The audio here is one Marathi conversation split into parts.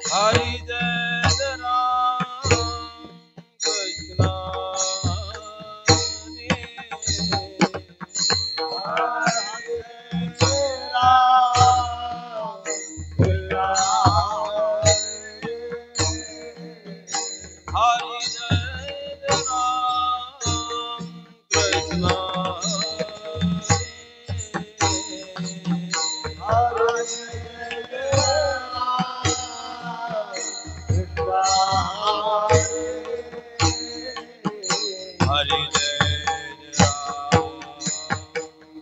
Hari Jai Ram Krishna Hari Jai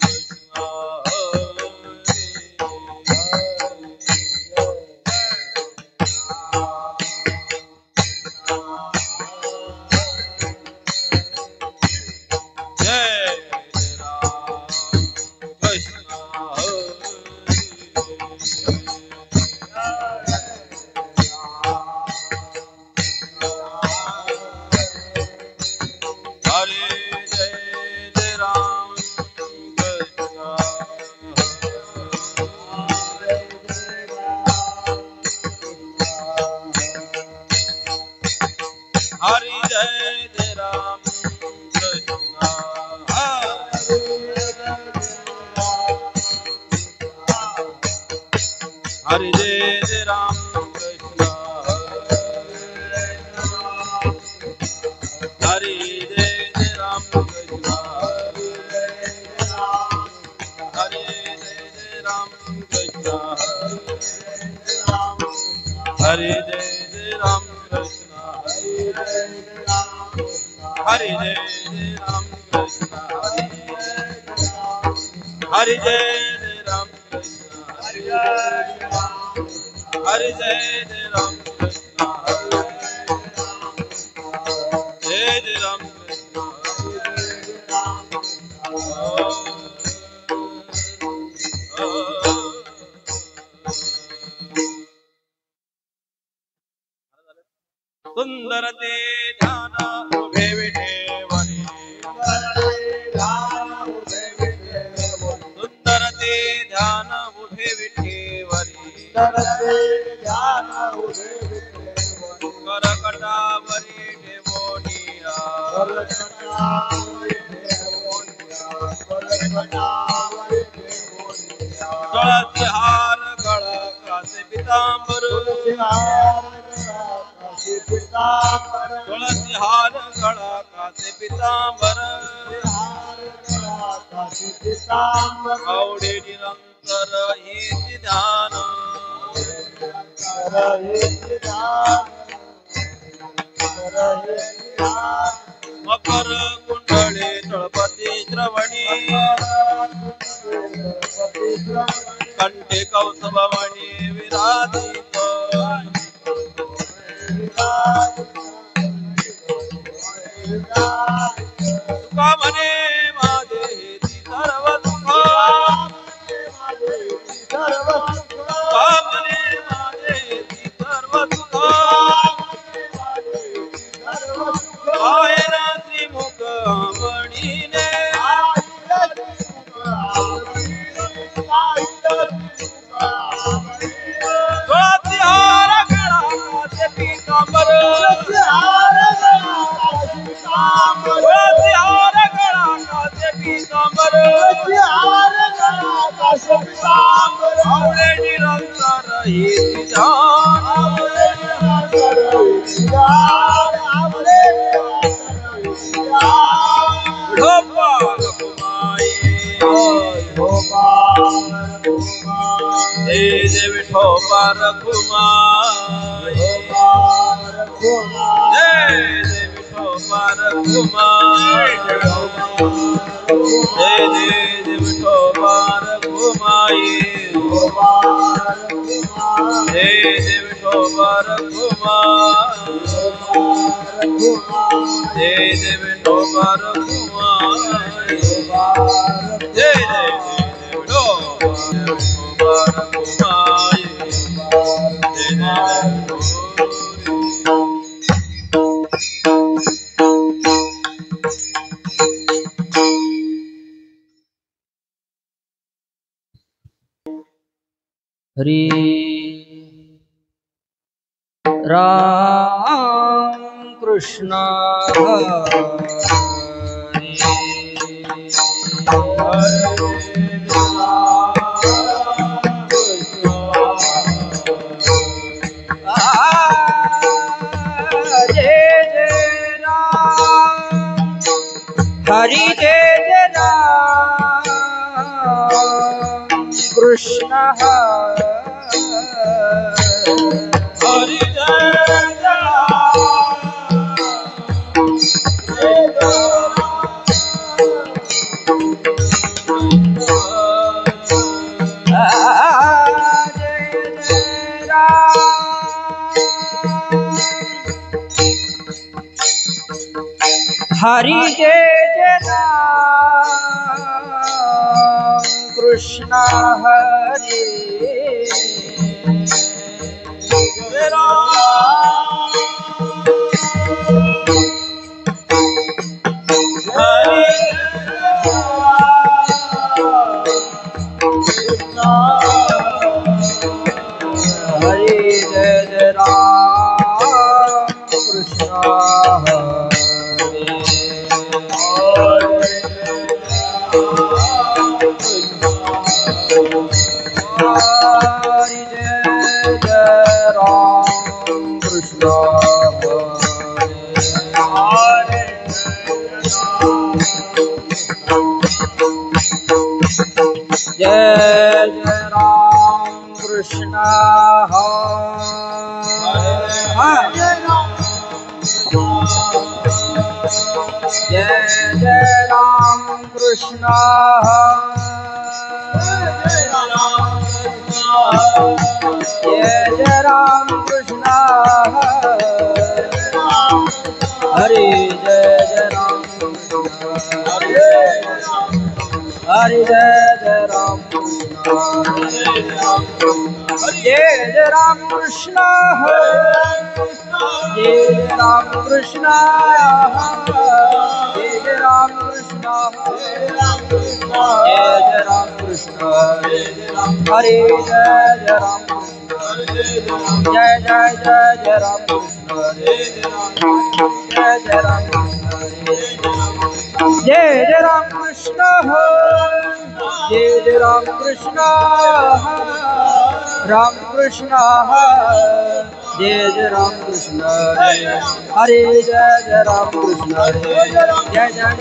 Ram Krishna Hari Hare Jai Ram Krishna Hare Jai Ram Krishna Hare Jai Ram Krishna Hare Jai Ram Krishna Hare Jai Ram Krishna Hare Jai Ram Krishna Hare Jai Ram Krishna Jai Ram Krishna सुंदर ते ध्यान उभे विठेवरी सुंदर ते ध्यान उभे विठेवरी करकटावरी ठेवोनिया तुळसी हार गळा कासे पितांबर तुळसी हार गळा कासे पितांबर आवडे निरंतर हेच ध्यान मकर कुंडळे तळपती श्रवणी कंठे कौस्तुभमणी विराजित तुका म्हणे माझे हेती सर्व दुःख तुका म्हणे माझे हेती सर्व दुःख आहेना श्रीमुख म्हणीने तुळसी हार गळा कासे पितांबर तुळसी हार गळा कासे पितांबर आवडे निरंतर हेती ध्यान गोपाल कुमाई जय जय विठोबा रघुमाई जय जय विठोबा रघुमाई जय जय विठोबा रघुमाई जय जय विठोबा रघुमाई जय जय विठोबा रघुमाई जय जय विठोबा रघुमाई जय जय हरे राम कृष्ण हरे हरि जय जय राम कृष्ण हरि हरि जय जय राम कृष्ण हरे हरे जय जय राम कृष्ण हरे जय जय राम कृष्ण जय जय राम कृष्ण जय जय राम कृष्ण जय जय राम कृष्ण हरे जय जय राम हरे जय जय राम जय जय राम कृष्ण जय जय राम कृष्ण जय जय राम कृष्ण जय जय राम कृष्ण हरे जय जय राम जय जय जय जय राम कृष्ण जय जय राम जय जय राम कृष्ण जय जय राम कृष्ण राम कृष्ण जय जय राम कृष्ण हरे जय जय राम कृष्ण जय जय जय जय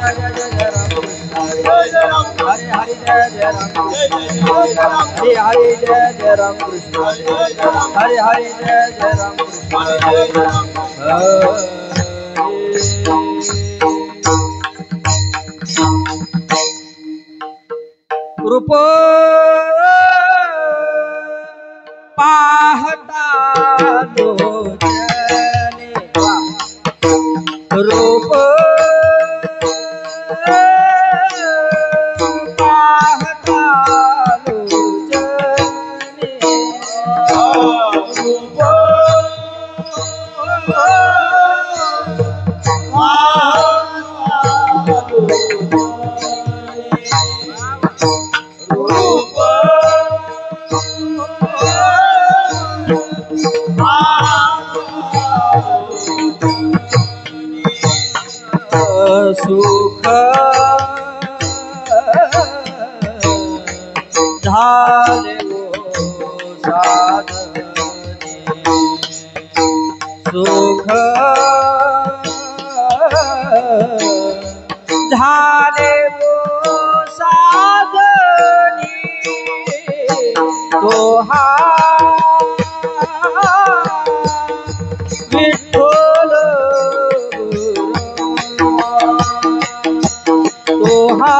जय राम कृष्ण हरे हरे जय जय राम हरे हरे जय जय राम कृष्ण हरे हरे जय जय राम कृष्ण रूप पाहता लोचने रूप पाहता लोचने रूप सुख झाले साधने सुख झाले साधने तो हा विठ्ठल तो हा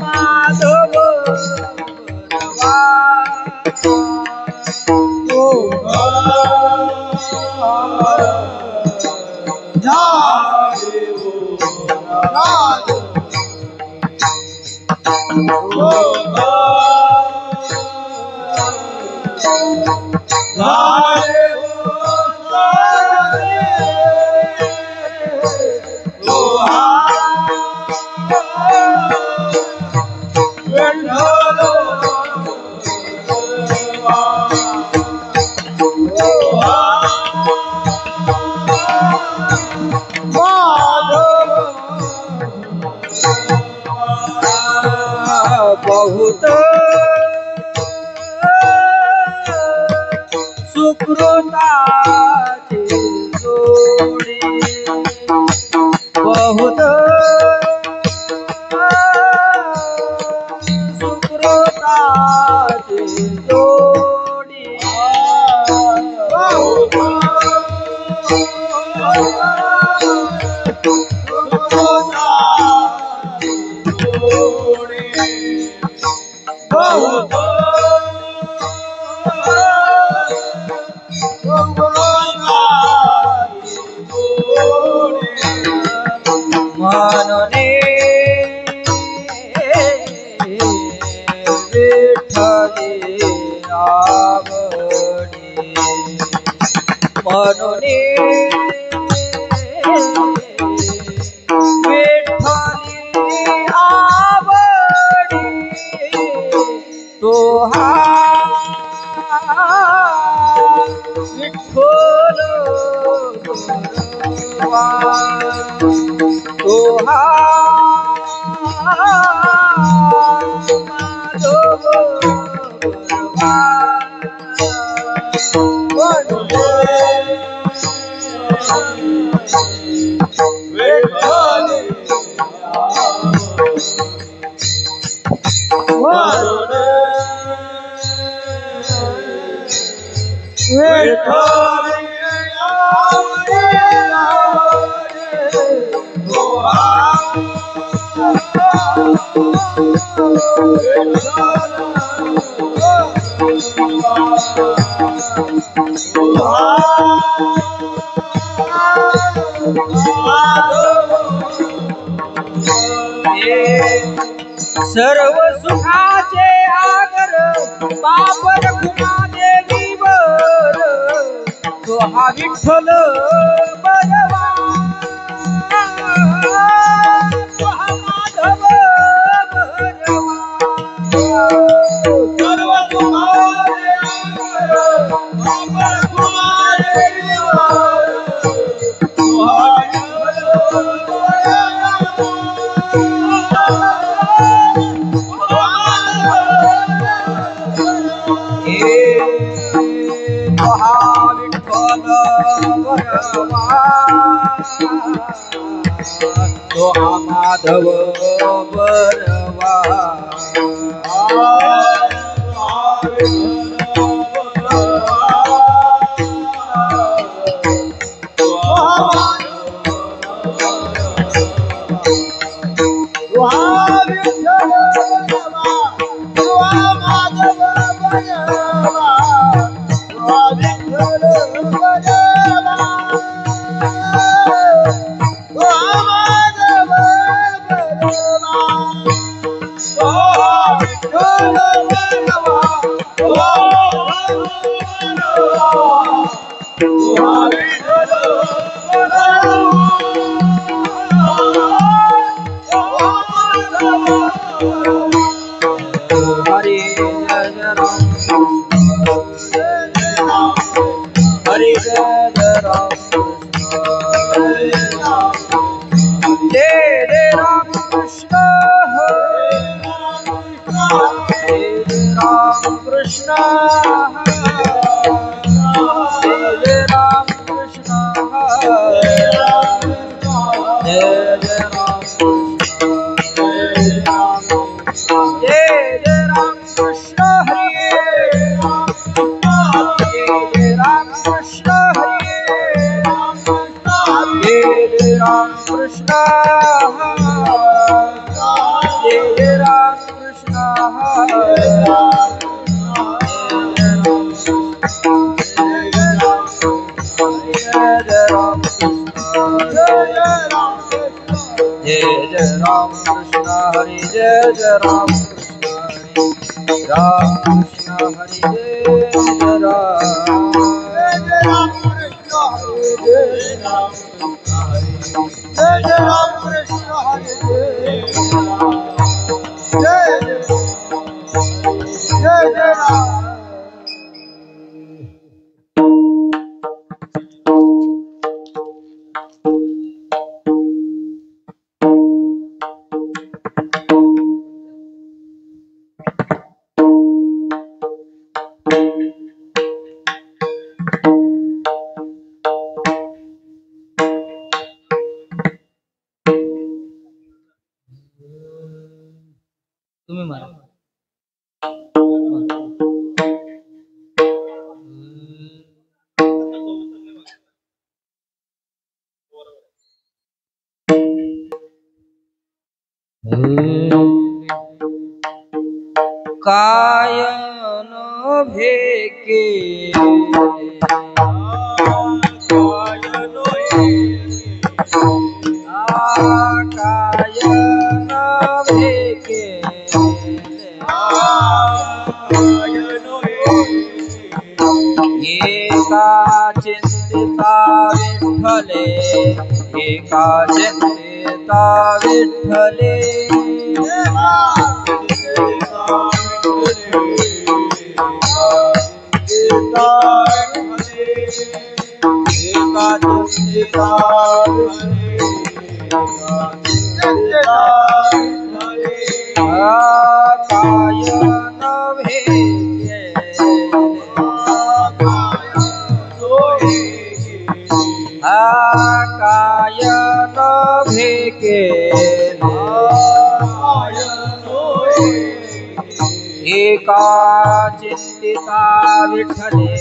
माधव सुकृताची जोडी बहुत सुकृताची जोडी मनने विठ्ठली आवडी मनने विठ्ठली आवडी तो हा विठ्ठल गुरवा तो हा माधव गुरवा सर्व सुखाचे आगर बाप रखुमा देवीवर तो हा विठ्ठल बरवा तो हा माधव बरवा सर्व सुखाचे आगर बाप रखुमा देवीवर तो हा तो हा माधव बरवा Krishna Hare Jai Jai Ram Krishna Ram Krishna Hare Jai Ram Krishna Hare Jai Ram Krishna Hare Jai Ram Maharaj कायन भेके कायन भेके एका चिंतिता विठ्ठले एका चिंतिता विठ्ठले कायन भेके एका चिंतिता विठ्ठले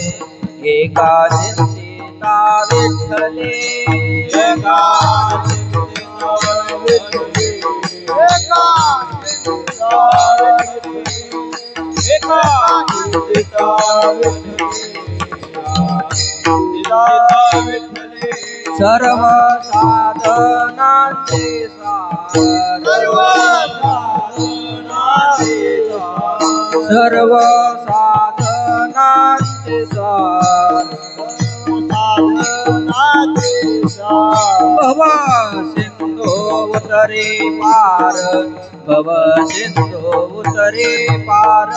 एका चिंतिता विठ्ठले एका चिंतिता विठ्ठले एका चिंतिता विठ्ठले एका चिंतिता विठ्ठले सर्व साधनांचे सार सर्व साधनांचे सार भव सिंधू उतरे पार भव सिंधू उतरे पार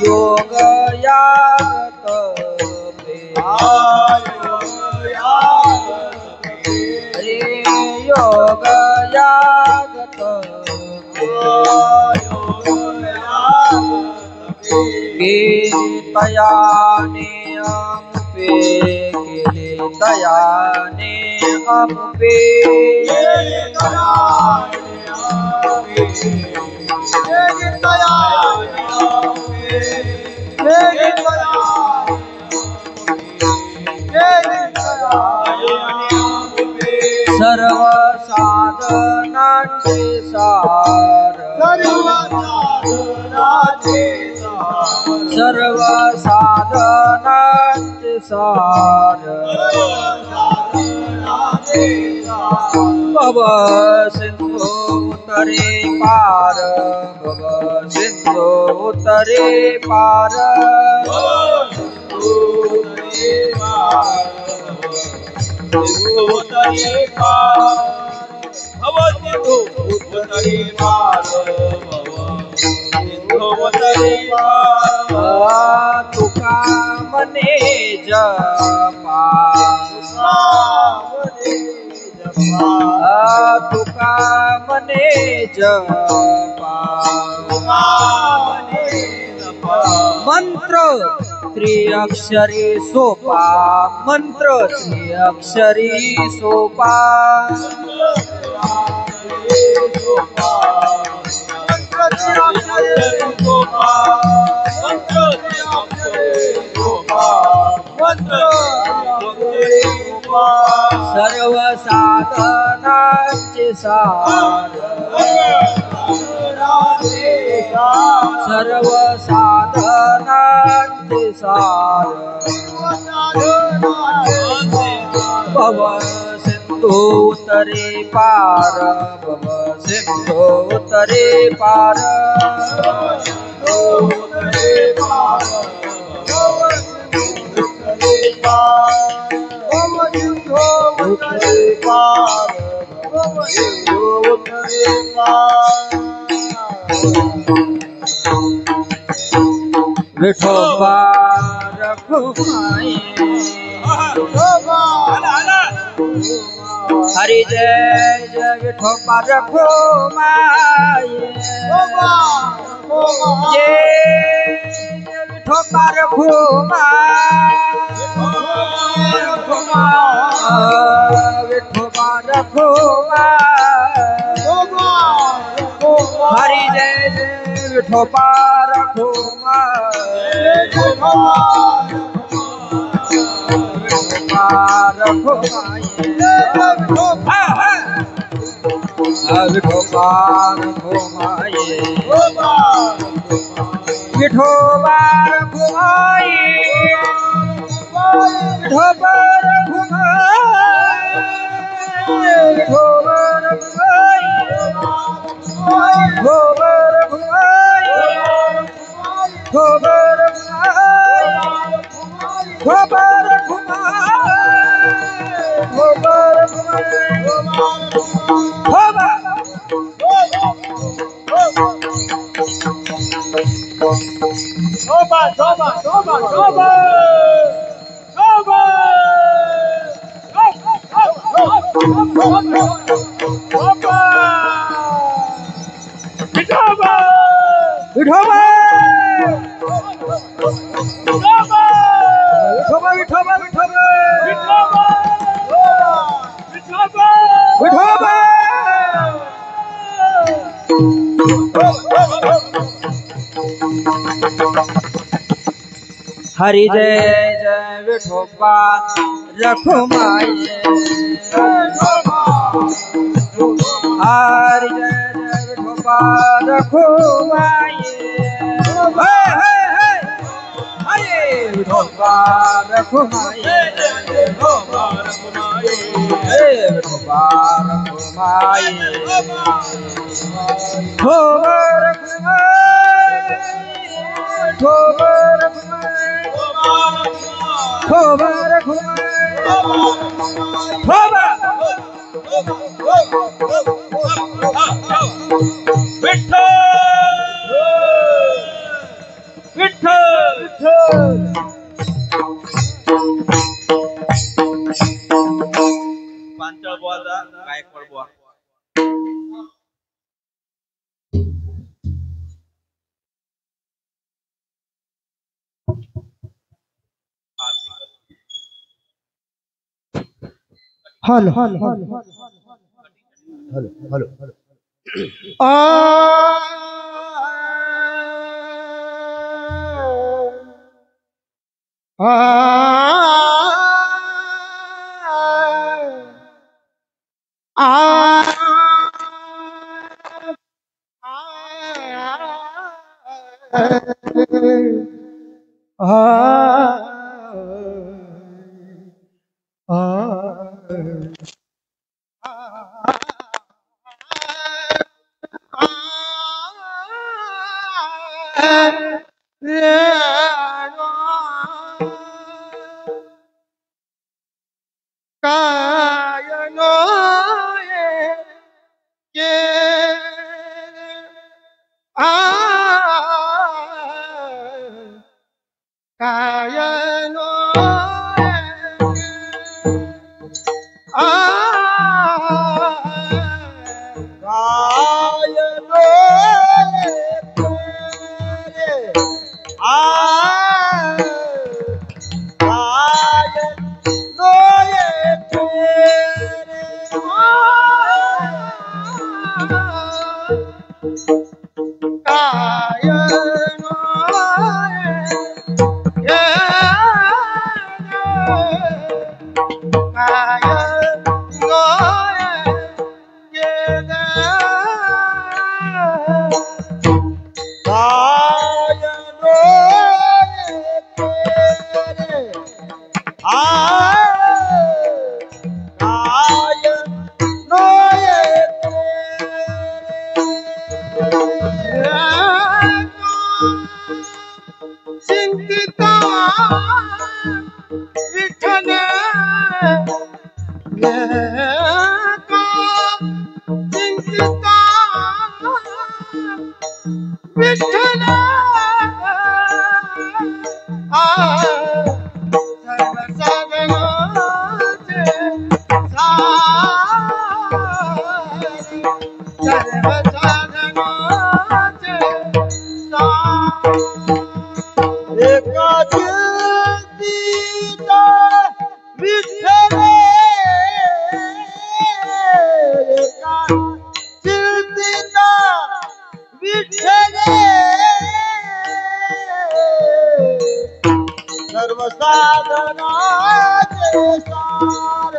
योग यागत योग यागत तयाने अमुपे केले तयाने अमुपे सर्व साधनांचे सार सर्व साधनांचे सार भव सिंधू उतरे पार भव सिंधू उतरे पार तुका मने जपा तुका मने जपा मंत्र त्रिअक्षरी सोपा मंत्र त्रिअक्षरी सोपा सर्व साधनांचे सार सर्व साधनांचे सार भव सिंधू उतरे पार भव सिंधू उतरे पार विठोबा रखुमाई हरि जय जय विठोबा रखो माये जय जय विठोबा रखो विठोबा रखो हरि जय जय विठोबा रखो विठोबा रखो विठोबा रखो माये विठोबा रखो माये विठोबा रखो माये विठोबा रखो माये विठोबा रखो माये विठोबा रखो हरि जय जय विठोबा रखो माये हरि जय जय विठोबा रखो माये हरे विठोबा रखो माये विठोबा रखो माये विठोबा रखो माये विठोबा रखो माये खोबर पांचाळ बुवा गायकवाड बुवा हेलो हेलो हेलो आ आ साधनाचे सार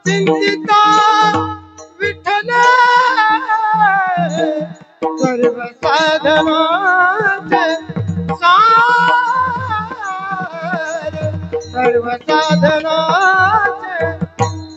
चिंतिता विठ्ठल सर्व साधनाचे सार सर्व साधनाचे सार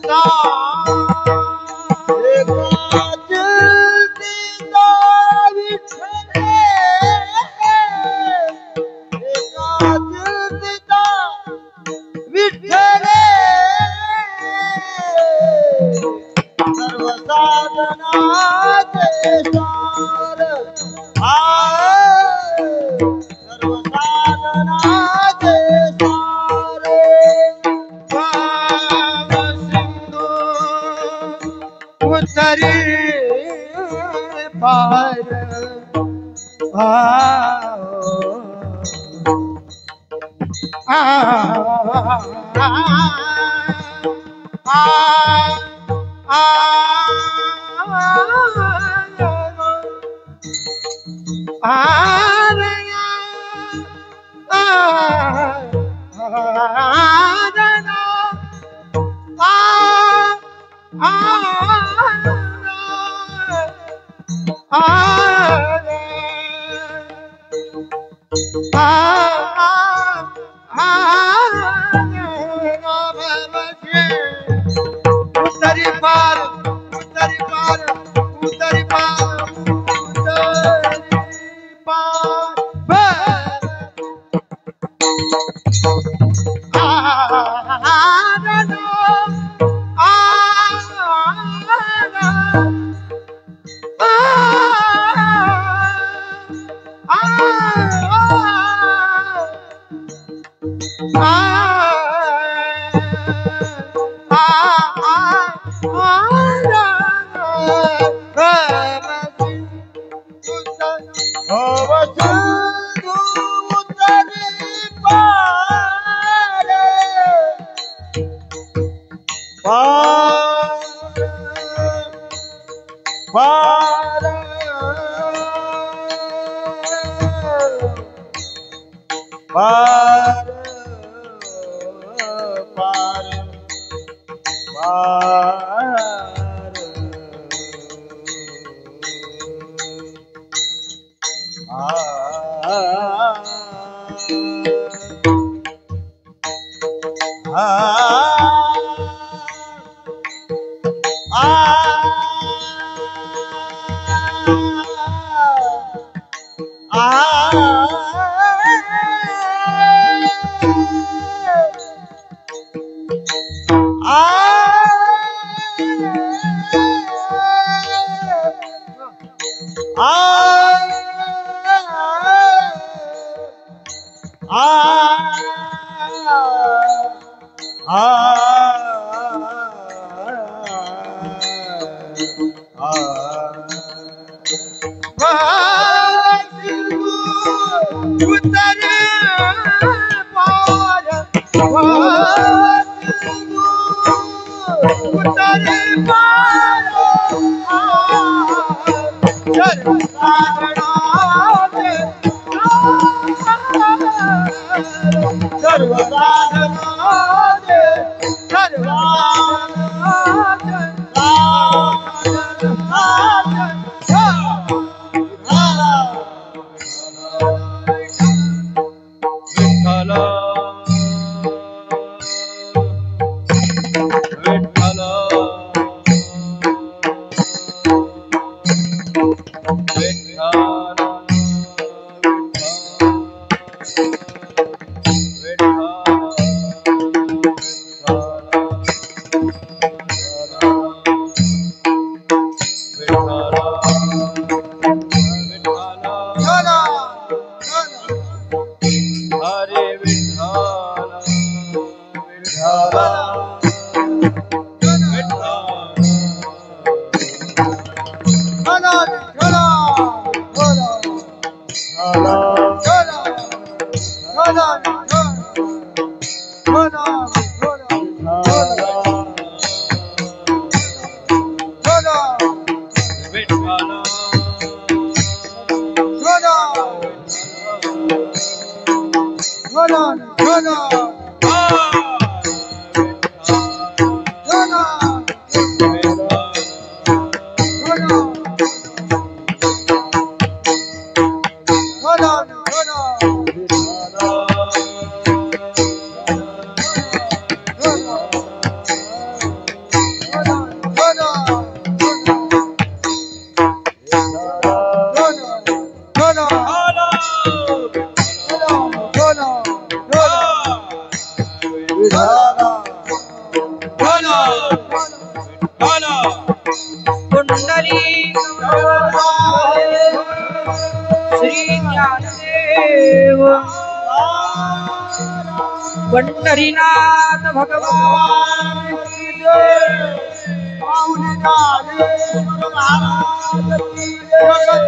पंढरीनाथ भगवान की जय।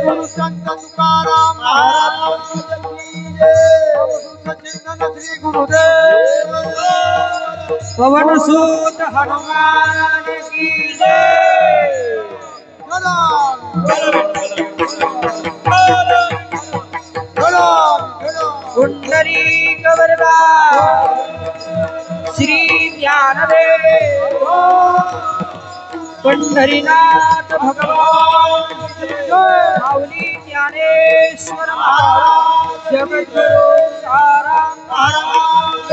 गुरु संत तुकाराम महाराज की जय। श्री गुरुदेव पवन सुत हनुमान की जय। पुंडरीक वरदा श्री ज्ञानदेव पंढरीनाथ भगवान माऊली ज्ञानेश्वर महाराज जगद्गुरु तुकाराम महाराज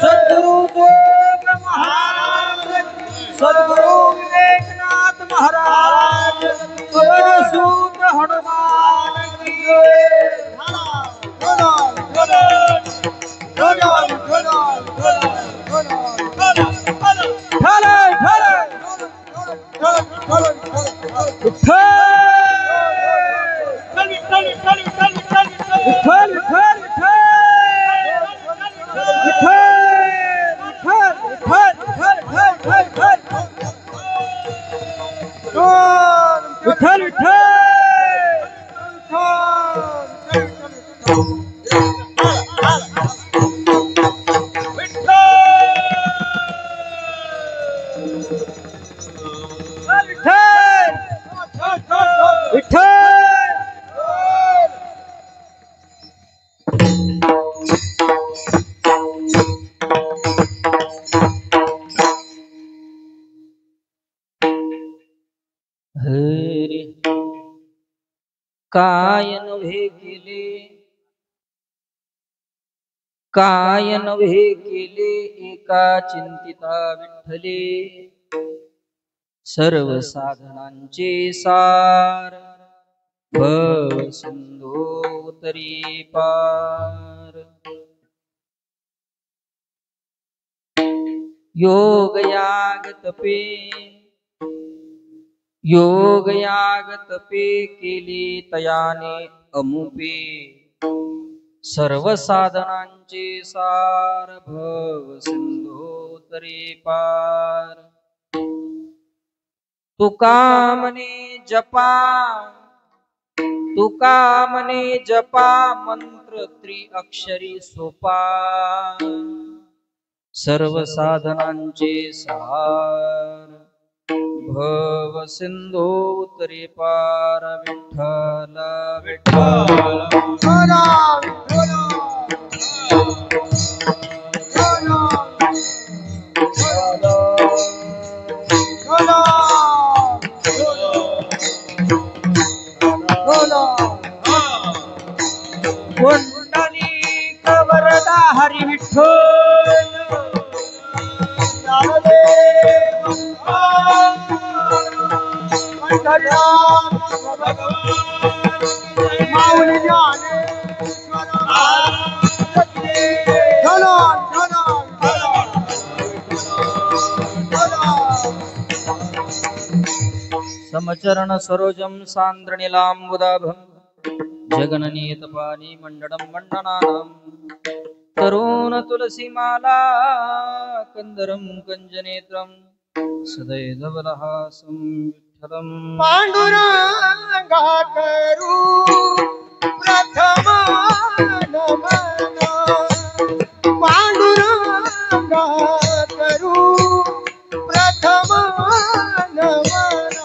सद्गुरु गोप महाराज सद्गुरु विवेकनाथ महाराज पवन सुत हनुमान की जय। काय नव्हे केले एका चिंतिता विठ्ठले सर्व साधनांचे सार भव सिंधू तरी पार। योग याग तपे केले तयाने अमुपे सर्व साधनांचे सार भव सिंधू तरी पार। तुका मने जपा मंत्र त्रिअक्षरी सोपा सर्व साधनांचे सार भव सिंधू तरी पार। विठ्ठल विठ्ठल पुंडलीक वरदा हरी विठ्ठल माऊली समचरण सरोजम सान्द्रनीलाम्बुदाभं जगननीतपानी मंडनं मंडनानां तरुण तुलसीमाला कंदरं कंजनेत्रं सदैवलहासं विठ्ठलं पांडुरंगा करू प्रथम पांडुरंगा करू प्रथम नमन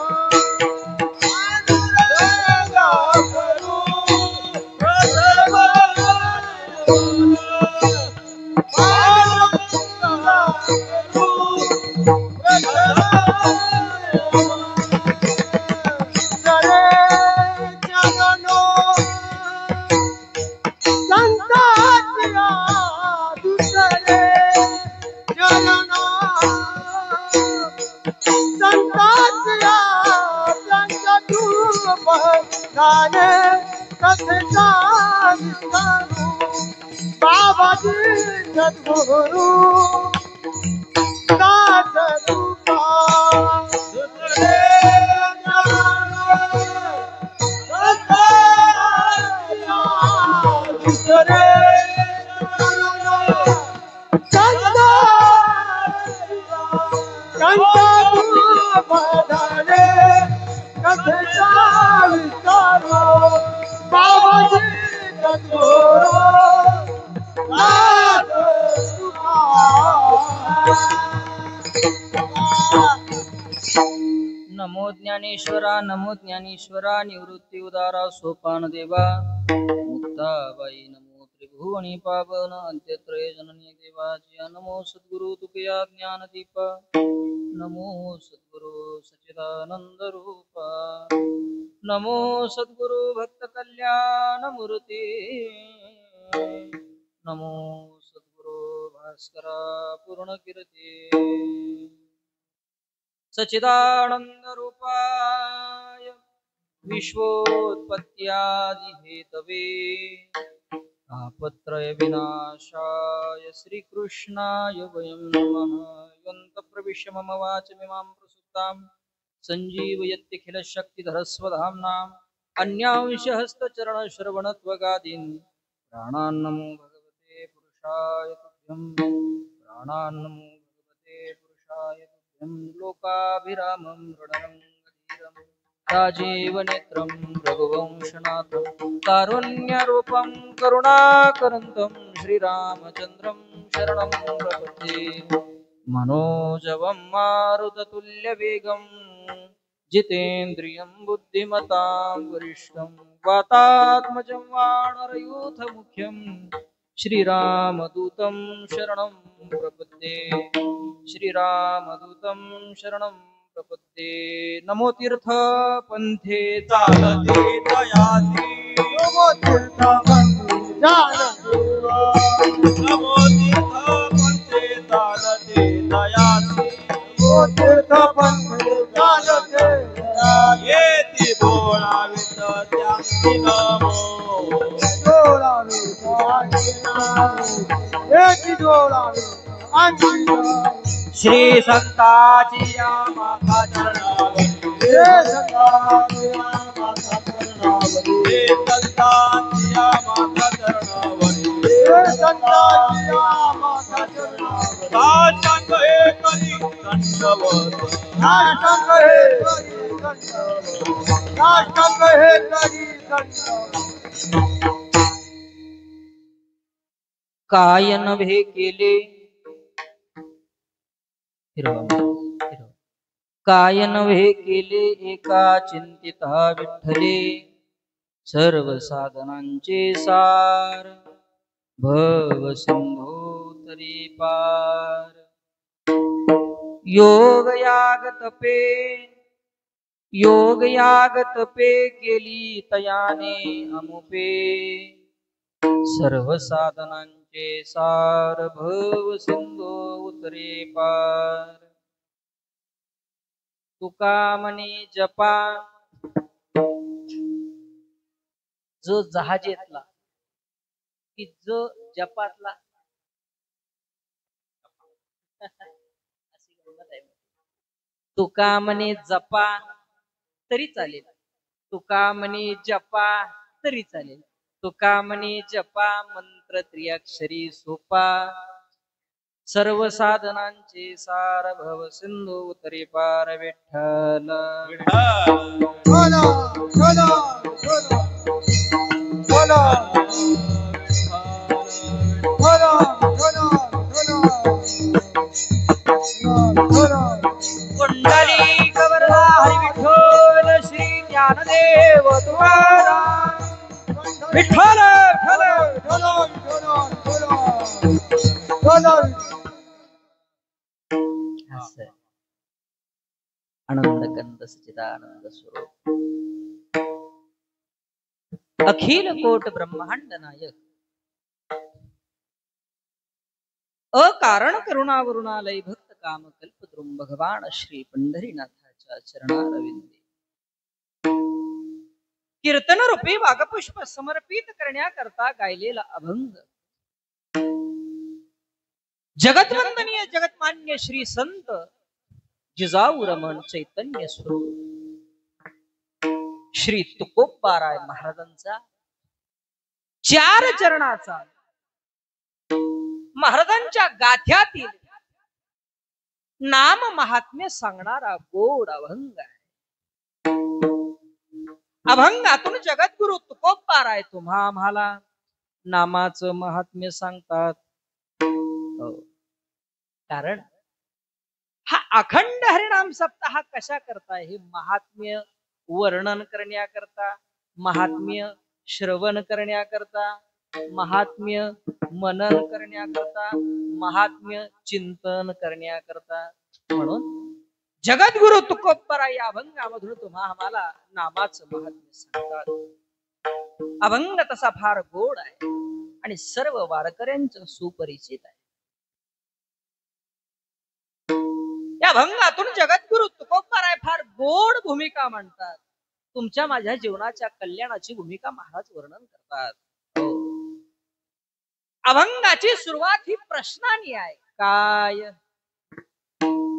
पांडुरंगा करू प्रथम पांडुरंगा करू प्रथम बाबाजी सद्गुरु दास रूपा सुतरे सुतरे बाबाजी नमो ज्ञानेश्वरा निवृत्ती उदारा सोपान देवा मुक्ताबाई नमो त्रिभुवनी पावन अंत्यत्रय जननी देवाची नमो सद्गुरु तुकया ज्ञानदीप नमो सद्गुरु सच्चिदानंद रूपा नमो सद्गुरु भक्त कल्याण मूर्ती नमो सद्गुरु भास्करा पूर्ण कीर्ती सच्चिदानंद रूपाय विश्वोत्पत्त्यादि हेतवे तापत्रय विनाशाय श्रीकृष्णाय वयं नमः यन्त प्रविश्य मम वाचमिमां प्रसुप्तां संजीवयत्यखिल शक्तिधरस्वधाम्नाम् अन्यांश हस्तचरण श्रवणत्वगादीन् प्राणान् नमो भगवते पुरुषाय तुभ्यं प्राणान् नमो भगवते पुरुषाय तुभ्यं लोकाभिरामं रणरङ्गधीरं राजीवनेत्रं रघुवंशनाथं कारुण्यरूपं करुणाकरन्तं श्रीरामचन्द्रं शरणं प्रपद्ये मनोजवं मारुततुल्यवेगं जितेन्द्रियं बुद्धिमतां वरिष्ठं वातात्मजं वानरयूथमुख्यं श्रीरामदूतं शरणं प्रपद्ये श्रीरामदूतं शरणं प्रपद्ये नमो तीर्थ पंथे चालते दयाती नमो तीर्थ पंथे चालते नमो तीर्थ पंथे चालते दयाती नमो तीर्थ पंथे चालते येती बोलावित त्यांची नमो डोळावे एक डोळावे श्री संताची या माता चरणावरी हे संतांची या माता चरणावरी साष्टांग हे करी दंडवत साष्टांग हे करी दंडवत काय नव्हे केले काय नव्हे केले एका चिंतिता विठ्ठले सर्व साधनांचे सार भव सिंधू तरी पार योग याग तपे केली तयाने अमुपे सर्व साधनांचे सार भव सिंधू उतरे पार तुका म्हणे जपा जो जहाजेतला की जो जपातला अशी गंमत आहे. तुका म्हणे जपा तरी चालेल, तुका म्हणे जपा तरी चालेल, तुका म्हणे जपा मंत्र त्रिअक्षरी सोपा सर्व साधनांचे सार भव सिंधू उतरी पार विठ्ठल बोला बोला बोला बोला कुंडली कवरला हरी विठ्ठल श्री ज्ञानदेव तुकाराम विठ्ठल आनंद कंद सच्चिदानंद स्वरूप अखिल कोट ब्रह्मांड नायक अकारण करुणावरुणालय भक्त काम कल्पद्रुम भगवान श्री पंढरीनाथाच्या चरणारविंदी कीर्तन रूपी वागपुष्प समर्पित करण्याकरता गायलेला अभंग जगतवंदनीय जगतमान्य श्री संत जिजाऊ रमण चैतन्य स्वरूप श्री तुकोबाराय महाराजांचा 4 चरणाचा महाराजांच्या गाथ्यातील नाम महात्म्य सांगणारा गोड अभंग आहे। अभंगातून जगद्गुरु तुकोबाराय तुम्हा आम्हाला नामाचं महात्म्य सांगतात। कारण हा अखंड हरिनाम सप्ताह कशा करता हे महात्म्य वर्णन करण्याकरता, महात्म्य श्रवण करण्याकरता, महात्म्य मनन करण्याकरता, महात्म्य चिंतन करण्याकरता। म्हणून जगद्गुरु तुकोबाराय या अभंगामधून तुम्हा आम्हाला नामाचं महात्म्य सांगतात। अभंग तसा फार गोड आहे आणि सर्व वारकऱ्यांचं सुपरिचित आहे। या अभंगातून जगद्गुरु तुकोबाराय फार गोड भूमिका मांडतात। तुमच्या माझ्या जीवनाच्या कल्याणाची भूमिका महाराज वर्णन करतात। अभंगाची सुरुवात ही प्रश्नाने आहे। काय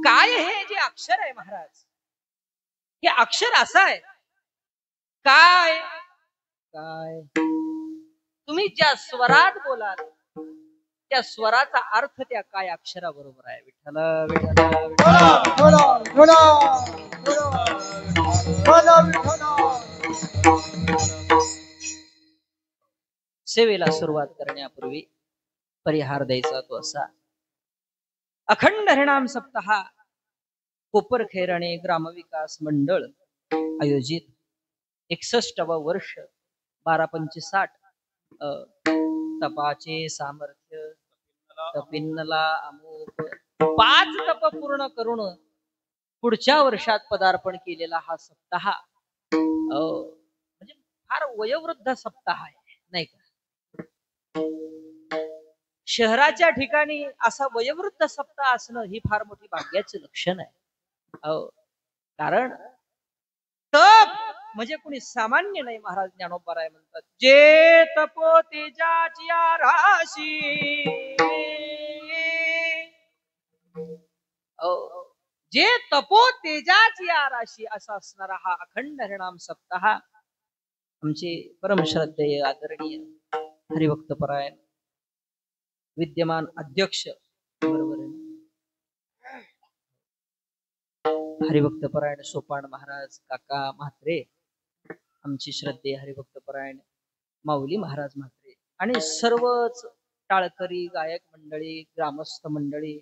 काय हे जे अक्षर आहे महाराज, हे अक्षर असं आहे काय काय तुम्ही ज्या स्वरात बोलाल त्या स्वराचा अर्थ त्या काय अक्षराबरोबर आहे। विठ्ठल सेवेला सुरुवात करण्यापूर्वी परिहार द्यायचा तो असा। अखंड हरिनाम सप्ताह कोपरखैरणे ग्रामविकास मंडळ आयोजित 61व वर्ष 12/5/60 तपाचे सामर्थ्य तपिन्नला अमोघ 5 तप पूर्ण करून पुढच्या वर्षात पदार्पण केलेला हा सप्ताह म्हणजे फार वयोवृद्ध सप्ताह आहे नाही का। शहराच्या ठिकाणी असा वयोवृद्ध सप्ताह असणं ही फार मोठी भाग्याचे लक्षण आहे। कारण तप म्हणजे कोणी सामान्य नाही। महाराज ज्ञानोबाराय म्हणतात जे तपो तेजाची राशी, जे तपो तेजाची राशी असा असणारा हा अखंड हरिनाम सप्ताह आमचे परमश्रद्धेय आदरणीय हरिभक्तपरायण विद्यमान अध्यक्ष बरोबर हरिभक्तपरायण सोपान महाराज काका म्हात्रे, आमची श्रद्धेय हरिभक्तपरायण माऊली महाराज म्हात्रे आणि सर्वच टाळकरी गायक मंडळी, ग्रामस्थ मंडळी,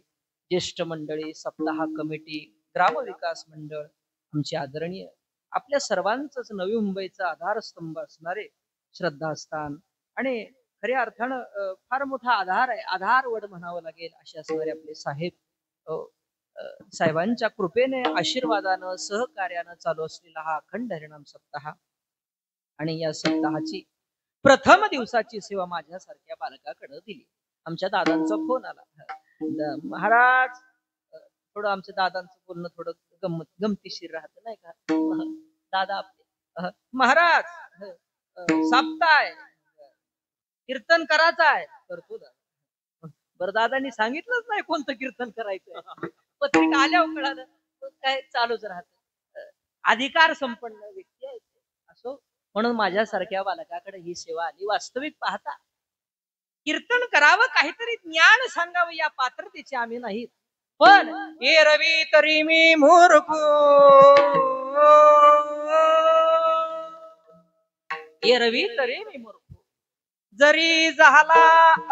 ज्येष्ठ मंडळी, सप्ताह कमिटी, ग्रामविकास मंडळ, आमचे आदरणीय आपल्या सर्वांचंच नवी मुंबईचा आधारस्तंभ असणारे श्रद्धास्थान आणि खऱ्या अर्थानं फार मोठा आधार आहे, आधारवड म्हणावं लागेल असे असणारे आपले साहेब साहेबांच्या कृपेने आशीर्वादानं सहकार्यानं चालू असलेला हा अखंड हरिनाम सप्ताह आणि या सप्ताहाची प्रथम दिवसाची सेवा माझ्यासारख्या बालकाकडे दिली। आमच्या दादांचा फोन आला, महाराज थोडं आमच्या दादांचं बोलणं थोडं गमतीशीर राहत नाही का। दादा आपले महाराज साप्ताह कीर्तन करायचं आहे तर तू बरं दादांनी सांगितलंच नाही कोणतं कीर्तन करायचं, पत्रिका आल्यावर कळालं काय चालूच राहत। अधिकार संपन्न व्यक्ती आहे असो, म्हणून माझ्यासारख्या बालकाकडे ही सेवा आली। वास्तविक पाहता कीर्तन करावं, काहीतरी ज्ञान सांगावं या पात्रतेचे आम्ही नाहीत, पण एरवी तरी मी मूर्ख, एरवी तरी मी मूर्ख जरी झाला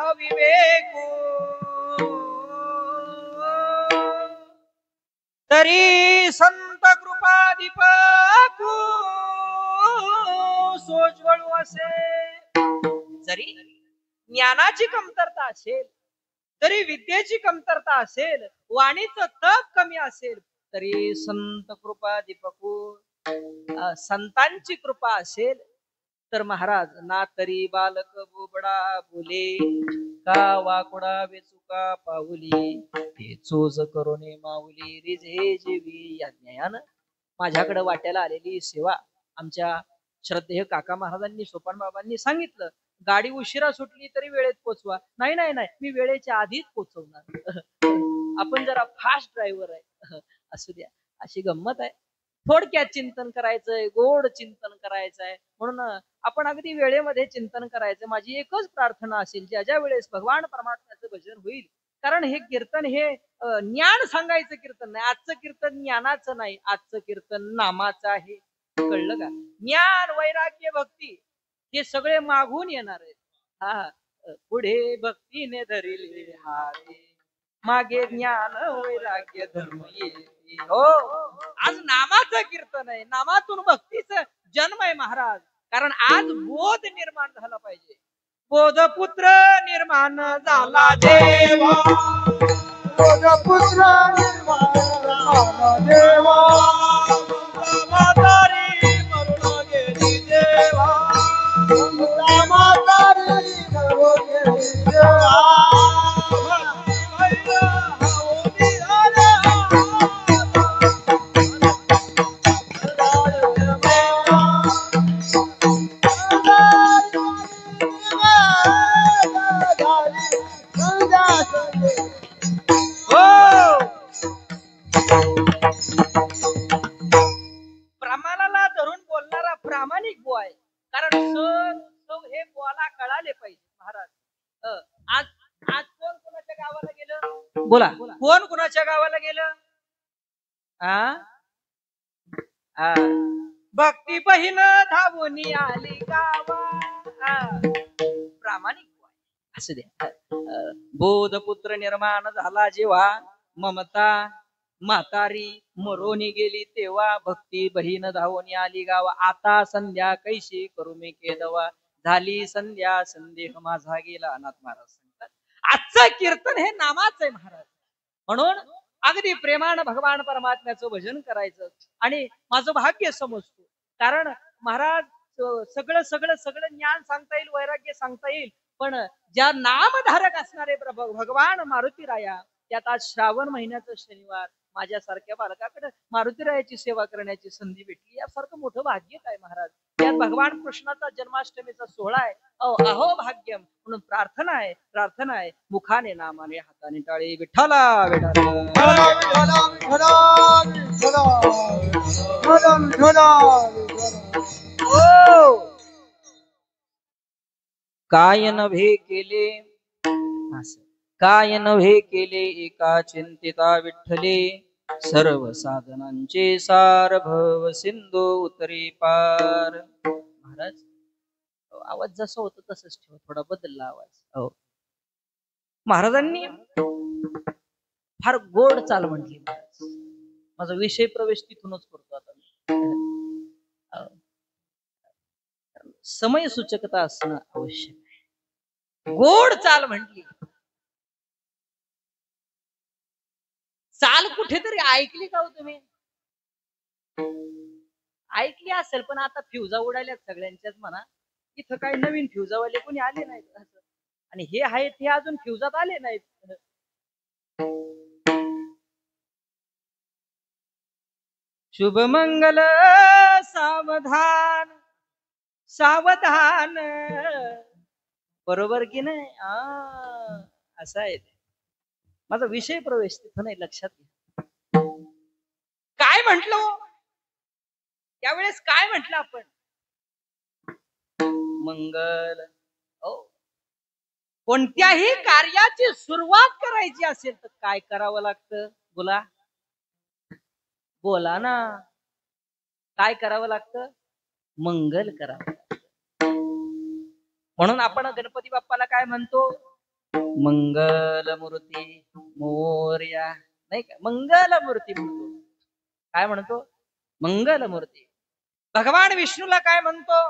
अविवेक तरी संत कृपा दीपक सोज्वळू असे. जरी ज्ञानाची कमतरता असेल, जरी विद्येची कमतरता असेल, वाणीचं तप कमी असेल, तरी संत कृपा दीपकू संतांची कृपा असेल तर महाराज ना तरी बालक बोबडा बोले का वाकुडा वेचुका पाऊली ते चोज करोने माऊली रिझे जेवी. या ज्ञान माझ्याकडे वाट्याला आलेली सेवा आमच्या श्रद्धेय काका महाराजांनी सोपान बाबांनी सांगितलं, गाडी उशिरा सुटली तरी वेळेत पोचवा. नाही नाही नाही, मी वेळेच्या आधीच पोचवणार. आपण जरा फास्ट ड्रायव्हर आहे. असू द्या, अशी गंमत आहे. थोडक्यात चिंतन करायचंय, गोड चिंतन करायचंय, म्हणून आपण अगदी वेळेमध्ये चिंतन करायचं. माझी एकच प्रार्थना असेल, ज्या ज्या वेळेस भगवान परमात्म्याचं भजन होईल, कारण हे कीर्तन हे ज्ञान सांगायचं कीर्तन नाही. आजचं कीर्तन ज्ञानाचं नाही, आजचं कीर्तन नामाचं आहे. कळलं का? ज्ञान वैराग्य भक्ती हे सगळे मागून येणार आहेत. हा, पुढे भक्तीने धरिले हारे, मागे ज्ञान वैराग्य धर्म येते. हो, आज नामाचं कीर्तन आहे, नामातून भक्तीचा जन्म आहे महाराज. कारण आज बोध निर्माण झाला पाहिजे. बोधपुत्र निर्माण झाला देवा, बोधपुत्र निर्माण झाला देवा, म्हातारी मरून गेली देवा, म्हातारी मरून गेली देवा, प्रमाणाला धरून बोलणारा प्रामाणिक बुवा आहे. कारण सण उत्सव हे बुवाला कळाले पाहिजे महाराज. आज आज कोण कोणाच्या गावाला गेलं? बोला, कोण कोणाच्या गावाला गेलं? भक्ती बहीण धावून आली गावा. प्रामाणिक बुवा असू द्या. बोधपुत्र निर्माण झाला जेव्हा, ममता म्हातारी मरोनी गेली तेव्हा, भक्ती बहीण धावून आली गावा. आता संध्या कैशी करू मी केदवा, झाली संध्या संदेह माझा गेला. अनाथ महाराज सांगतात आजचं कीर्तन हे नामाचं आहे महाराज. म्हणून अगदी प्रेमानं भगवान परमात्म्याचं भजन करायचं. आणि माझं भाग्य समजतो, कारण महाराज सगळं सगळं सगळं ज्ञान सांगता येईल, वैराग्य सांगता येईल, पण ज्या नामधारक असणारे भगवान मारुतीराया, त्यात आज श्रावण महिन्याचं शनिवार माझ्यासारख्या बालकाकडे मारुतीरायाची सेवा करण्याची संधी भेटली. यासारखं मोठं भाग्य काय महाराज. त्यात भगवान कृष्णाचा जन्माष्टमीचा सोहळा आहे. अहो भाग्यम. म्हणून प्रार्थना आहे मुखाने नामाने हाताने टाळे विठ्ठला काय नव्हे केले, काय नव्हे केले एका चिंतिता विठ्ठले, सर्व साधनांचे सार भव सिंधू उतरी पार. महाराज आवाज जसा होता तसंच ठेवा, थोडा बदलला आवाज. महाराजांनी फार गोड चाल म्हटली. माझा विषय प्रवेश तिथूनच करतो आता मी. समय सूचकता असणं आवश्यक आहे. गोड चाल म्हटली. चाल कुठेतरी ऐकली का हो तुम्ही? ऐकली असेल, पण आता फ्युजा उडाल्यात सगळ्यांच्याच म्हणा. इथं काही नवीन फ्युजावाले कोणी आले नाहीत, आणि हे आहेत हे अजून फ्युजात आले नाहीत. शुभ मंगल सावधान सावधान, बरोबर की नाही? असं आहे. माझा विषय प्रवेश तिथं नाही, लक्षात घ्या. काय म्हंटलो त्यावेळेस? काय म्हंटल आपण? मंगल. कोणत्याही कार्याची सुरुवात करायची असेल तर काय करावं लागतं? बोला बोला ना. काय करावं लागतं? मंगल करावं लागतं. म्हणून आपण गणपती बाप्पाला काय म्हणतो? मंगलमूर्ती मोरया, नाही का? मंगलमूर्ती म्हणतो. काय म्हणतो? मंगलमूर्ती. भगवान विष्णूला काय म्हणतो?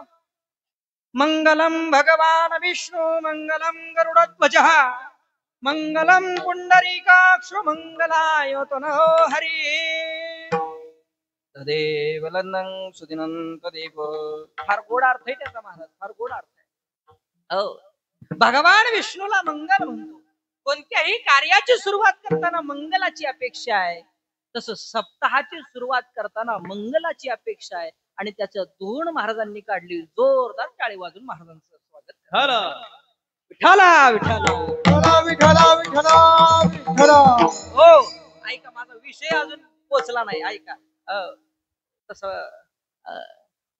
मंगलम भगवान विष्णू मंगलम गरुडध्वजः मंगलम पुंडरीकाक्ष मंगलाय तनयो हरी तदेव लन्नं सुदिनं तदेव. फार गोड अर्थ आहे त्याचा महाराज, फार गोड अर्थ आहे. हो, भगवान विष्णूला मंगल म्हणतो. कोणत्याही कार्याची सुरुवात करताना मंगलाची अपेक्षा आहे, तसं सप्ताहाची सुरुवात करताना मंगलाची अपेक्षा आहे. आणि त्याचं धून महाराजांनी काढली. जोरदार टाळी वाजून महाराजांचं स्वागत करा. विठाला विठाला विठला विठला विठला. हो, ऐका, माझा विषय अजून पोचला नाही. ऐका, तस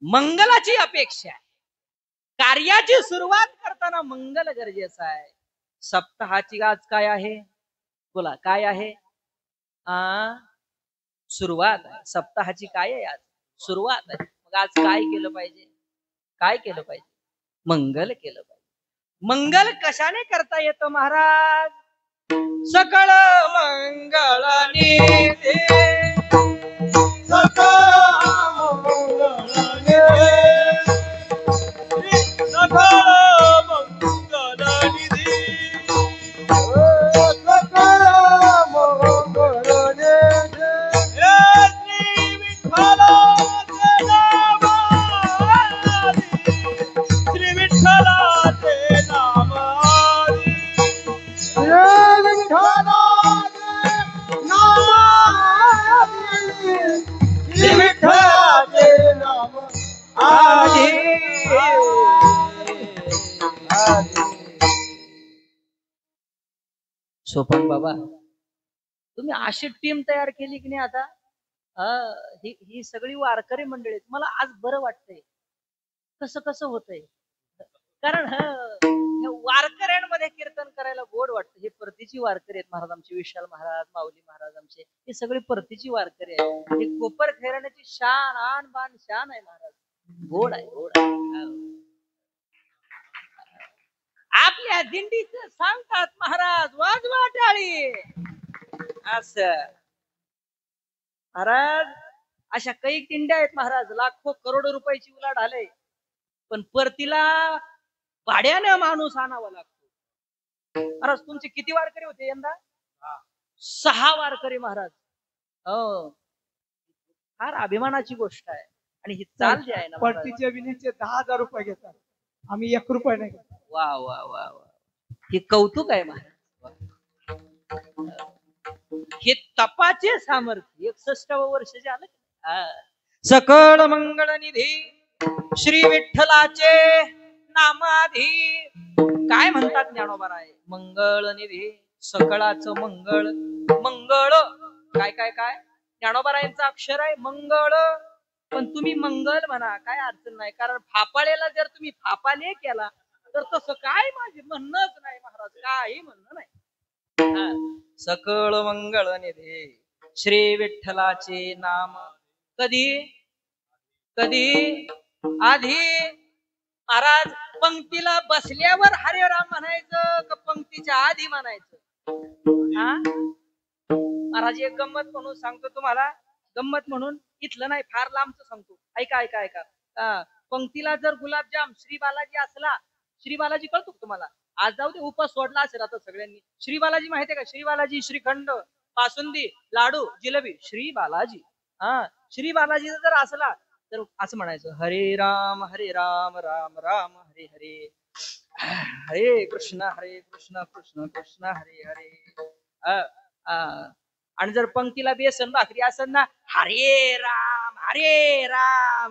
मंगलाची अपेक्षा आहे. कार्याची सुरुवात करताना मंगल गरजेचं आहे. सप्ताहाची आज काय आहे? बोला, काय आहे? सुरुवात आहे. सप्ताहाची काय आहे? आज सुरुवात आहे. मग आज काय केलं पाहिजे? काय केलं पाहिजे? मंगल केलं पाहिजे. मंगल कशाने करता येतं महाराज? सकळ मंगळाने सोपन बाबा, तुम्ही अशी टीम तयार केली की नाही आता? ही सगळी वारकरी मंडळी. मला आज बरं वाटतंय. कसं कसं होतंय? कारण वारकऱ्यांमध्ये कीर्तन करायला गोड वाटतं. हे परतीची वारकरी आहेत महाराज आमचे. विशाल महाराज, माऊली महाराज आमचे, हे सगळे परतीची वारकरी आहेत. हे कोपर खेळण्याची शान, आन बान शान आहे महाराज. गोड आहे, गोड आहे. आपल्या दिंडीच सांगतात महाराज, वाजवा टाळी. असं महाराज, अशा काही दिंड्या आहेत महाराज, लाखो करोडो रुपयाची उलाढ आले, पण परतीला भाड्यानं माणूस आणावा लागतो. महाराज तुमचे किती वारकरी होते यंदा? 6 वारकरी महाराज. हो, फार अभिमानाची गोष्ट आहे. आणि ही चाल जी आहे ना, परतीच्या विनीचे 10,000 रुपये घेतात, आम्ही 1 रुपया नाही घेतो. वा वा वा वा, हे कौतुक आहे महाराज. हे तपाचे सामर्थ्य. 61 वर्ष झालं. सकळ मंगळ निधी श्री विठ्ठलाचे नामाधी. काय म्हणतात ज्ञानोबाराय? मंगळ निधी, सकळाचं मंगळ. मंगळ काय काय काय? ज्ञानोबारायांचं अक्षर आहे मंगळ. पण तुम्ही मंगल म्हणा, काय अडचण नाही. कारण फापाळेला जर तुम्ही फापाले केला तर तसं काय माझे म्हणणंच नाही महाराज, काही म्हणणं नाही. सकळ मंगळ निधे श्री विठ्ठलाचे नाम. कधी कधी आधी महाराज पंक्तीला बसल्यावर हरे राम म्हणायचं का पंक्तीच्या आधी म्हणायचं? महाराज एक गंमत म्हणून सांगतो तुम्हाला. गंमत म्हणून, इथलं नाही, फार लांबच सांगतो. ऐका ऐका ऐका. पंक्तीला जर गुलाबजाम श्री बालाजी असला, श्री बालाजी कळतो तुम्हाला? आज जाऊ दे, उपास सोडला असेल आता सगळ्यांनी. श्री बालाजी माहितीये का? श्री बालाजी, श्रीखंड, बासुंदी, लाडू, जिलेबी, श्री बालाजी. श्री बालाजी जर असला तर असं म्हणायचं, हरे राम राम राम हरे हरे, हरे कृष्ण कृष्ण कृष्ण हरे हरे. आणि जर पंक्तीला बेसन भाकरी असेल ना, हरे राम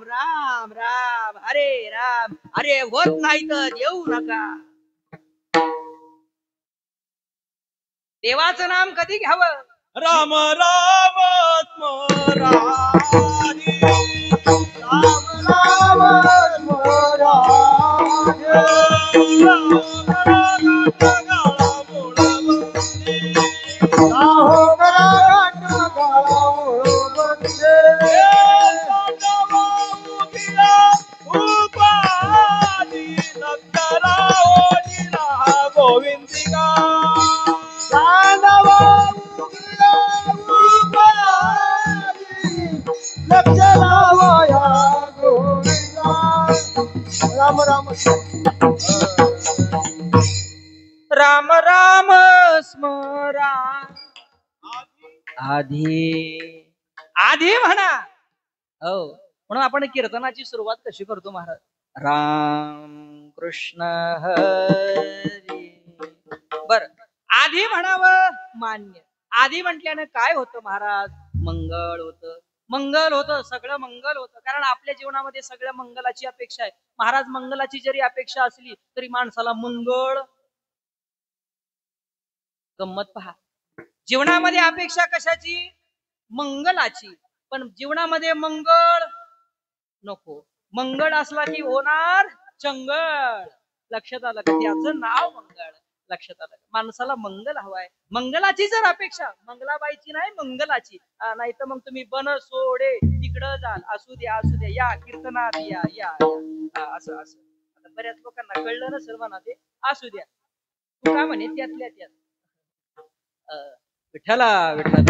राम राम हरे राम. अरे होत नाही तर येऊ नका. देवाचं नाम कधी घ्यावं? राम राम स्मरारी, राम राम उपाधी नकरा गोविंदिका लक्ष लावया गोविंदा राम राम राम राम स्मरा आधी आधी म्हणा. हो, म्हणून आपण कीर्तनाची सुरुवात कशी करतो महाराज? राम कृष्ण हरी. बर, आधी म्हणावं मान्य. आधी म्हटल्यानं काय होतं महाराज? मंगळ होतं, मंगल होतं, सगळं मंगल होतं. कारण आपल्या जीवनामध्ये सगळ्या मंगलाची अपेक्षा आहे महाराज. मंगलाची जरी अपेक्षा असली तरी माणसाला मंगळ. गंमत पहा, जीवनामध्ये अपेक्षा कशाची? मंगलाची. पण जीवनामध्ये मंगळ नको. मंगळ असला की होणार चंगळ. लक्षात आलं का? त्याचं नाव मंगळ. लक्षात आलं? माणसाला मंगल हवाय. मंगलाची जर अपेक्षा, मंगलाबाईची नाही, मंगलाची. नाही तर मग तुम्ही बन सोडे तिकडं जाल. असू द्या असू द्या, या कीर्तनात या या. असं असं आता बऱ्याच लोकांना कळलं नसेल म्हणा ते. असू द्या, तू काय म्हणे त्यातल्या त्यात विठ्ठला विठ्ठला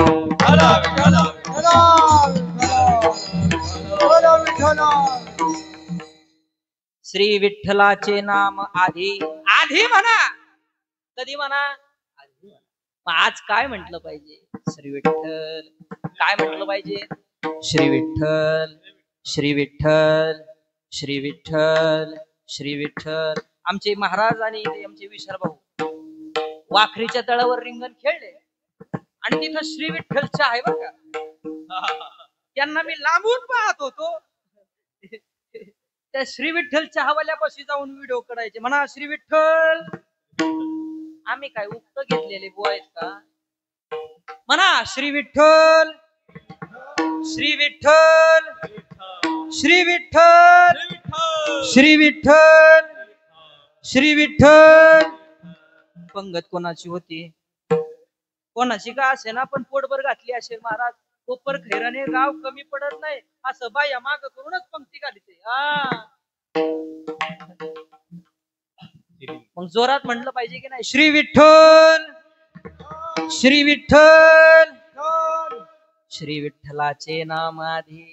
श्री विठ्ठलाचे नाम आधी आधी म्हणा. कधी म्हणा? आधी म्हणा. मग आज काय म्हटलं पाहिजे? श्री विठ्ठल. काय म्हटलं पाहिजे? श्री विठ्ठल, श्री विठ्ठल, श्री विठ्ठल, श्री विठ्ठल. आमचे महाराज आणि आमचे विशाल भाऊ वाखरीच्या तळावर रिंगण खेळले आणि तिथं श्री विठ्ठलच्या आहे बरं का. त्यांना मी लांबून पाहत होतो. त्या श्री विठ्ठलच्या हवाल्यापाशी जाऊन व्हिडिओ करायचे. म्हणा श्री विठ्ठल. आम्ही काय उक्त घेतलेले बुवा आहेत का? म्हणा श्री विठ्ठल, श्री विठ्ठल, श्री विठ्ठल, श्री विठ्ठल, श्री विठ्ठल. पंगत कोणाची होती? कोणाची का असे ना, पण पोटभर घातली असेल महाराज. कोपर खैराने गाव कमी पडत नाही असं बाया माग करूनच पंक्ती घालीते. मग जोरात म्हटलं पाहिजे की नाही? श्री विठ्ठल, श्री विठ्ठल, श्री विठ्ठलाचे नाम आधी.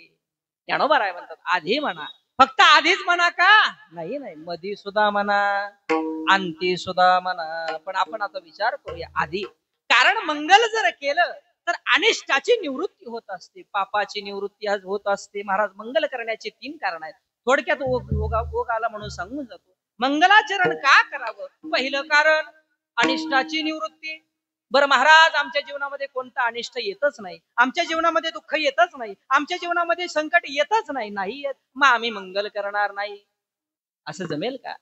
ज्ञानोबा राय म्हणतात आधी म्हणा. फक्त आधीच म्हणा का? नाही नाही, मधी सुद्धा म्हणा, अंती सुद्धा म्हणा. पण आपण आता विचार करूया आधी. कारण मंगल जर केलं तर अनिष्टाची निवृत्ती होत असते, पापाची निवृत्ती आज होत असते. महाराज मंगल करण्याचे 3 कारण आहेत. थोडक्यात ओघ आला म्हणून सांगून जातो. मंगलाचरण का करावं? पहिलं कारण अनिष्टाची निवृत्ती. बरं महाराज, आमच्या जीवनामध्ये कोणता अनिष्ट येतच नाही, आमच्या जीवनामध्ये दुःख येतच नाही, आमच्या जीवनामध्ये संकट येतच नाही, नाही येत, मग आम्ही मंगल करणार नाही असं जमेल का?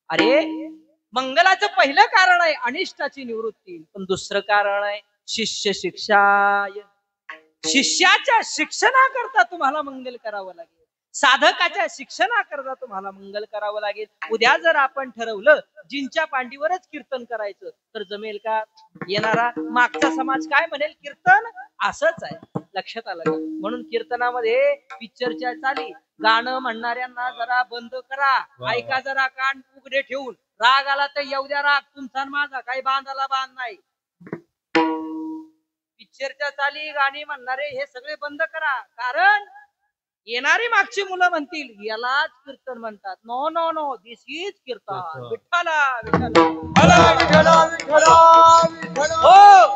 अरे मंगलाचं पहिलं कारण आहे अनिष्टाची निवृत्ती. पण दुसरं कारण आहे शिष्य शिक्षाय. शिष्याच्या शिक्षणाकरता तुम्हाला मंगल करावं लागेल. साधकाच्या शिक्षणाकरता तुम्हाला मंगल करावं लागेल. उद्या जर आपण ठरवलं जिंच्या पांडीवरच कीर्तन करायचं तर जमेल का? येणारा मागचा समाज काय म्हणेल? कीर्तन असंच आहे. लक्षात आलं का? म्हणून कीर्तनामध्ये पिक्चरच्या चाली, गाणं म्हणणाऱ्यांना जरा बंद करा. ऐका जरा कान उघडे ठेवून. राग आला तर येऊ द्या राग, तुमचा माझा काही बांधाला बांध नाही. पिक्चरच्या चाली, गाणी म्हणणारे हे सगळे बंद करा. कारण येणारी मागची मुलं म्हणतील यालाच कीर्तन म्हणतात. No no no, this is kirtan. विठ्ठला विठ्ठला. हो,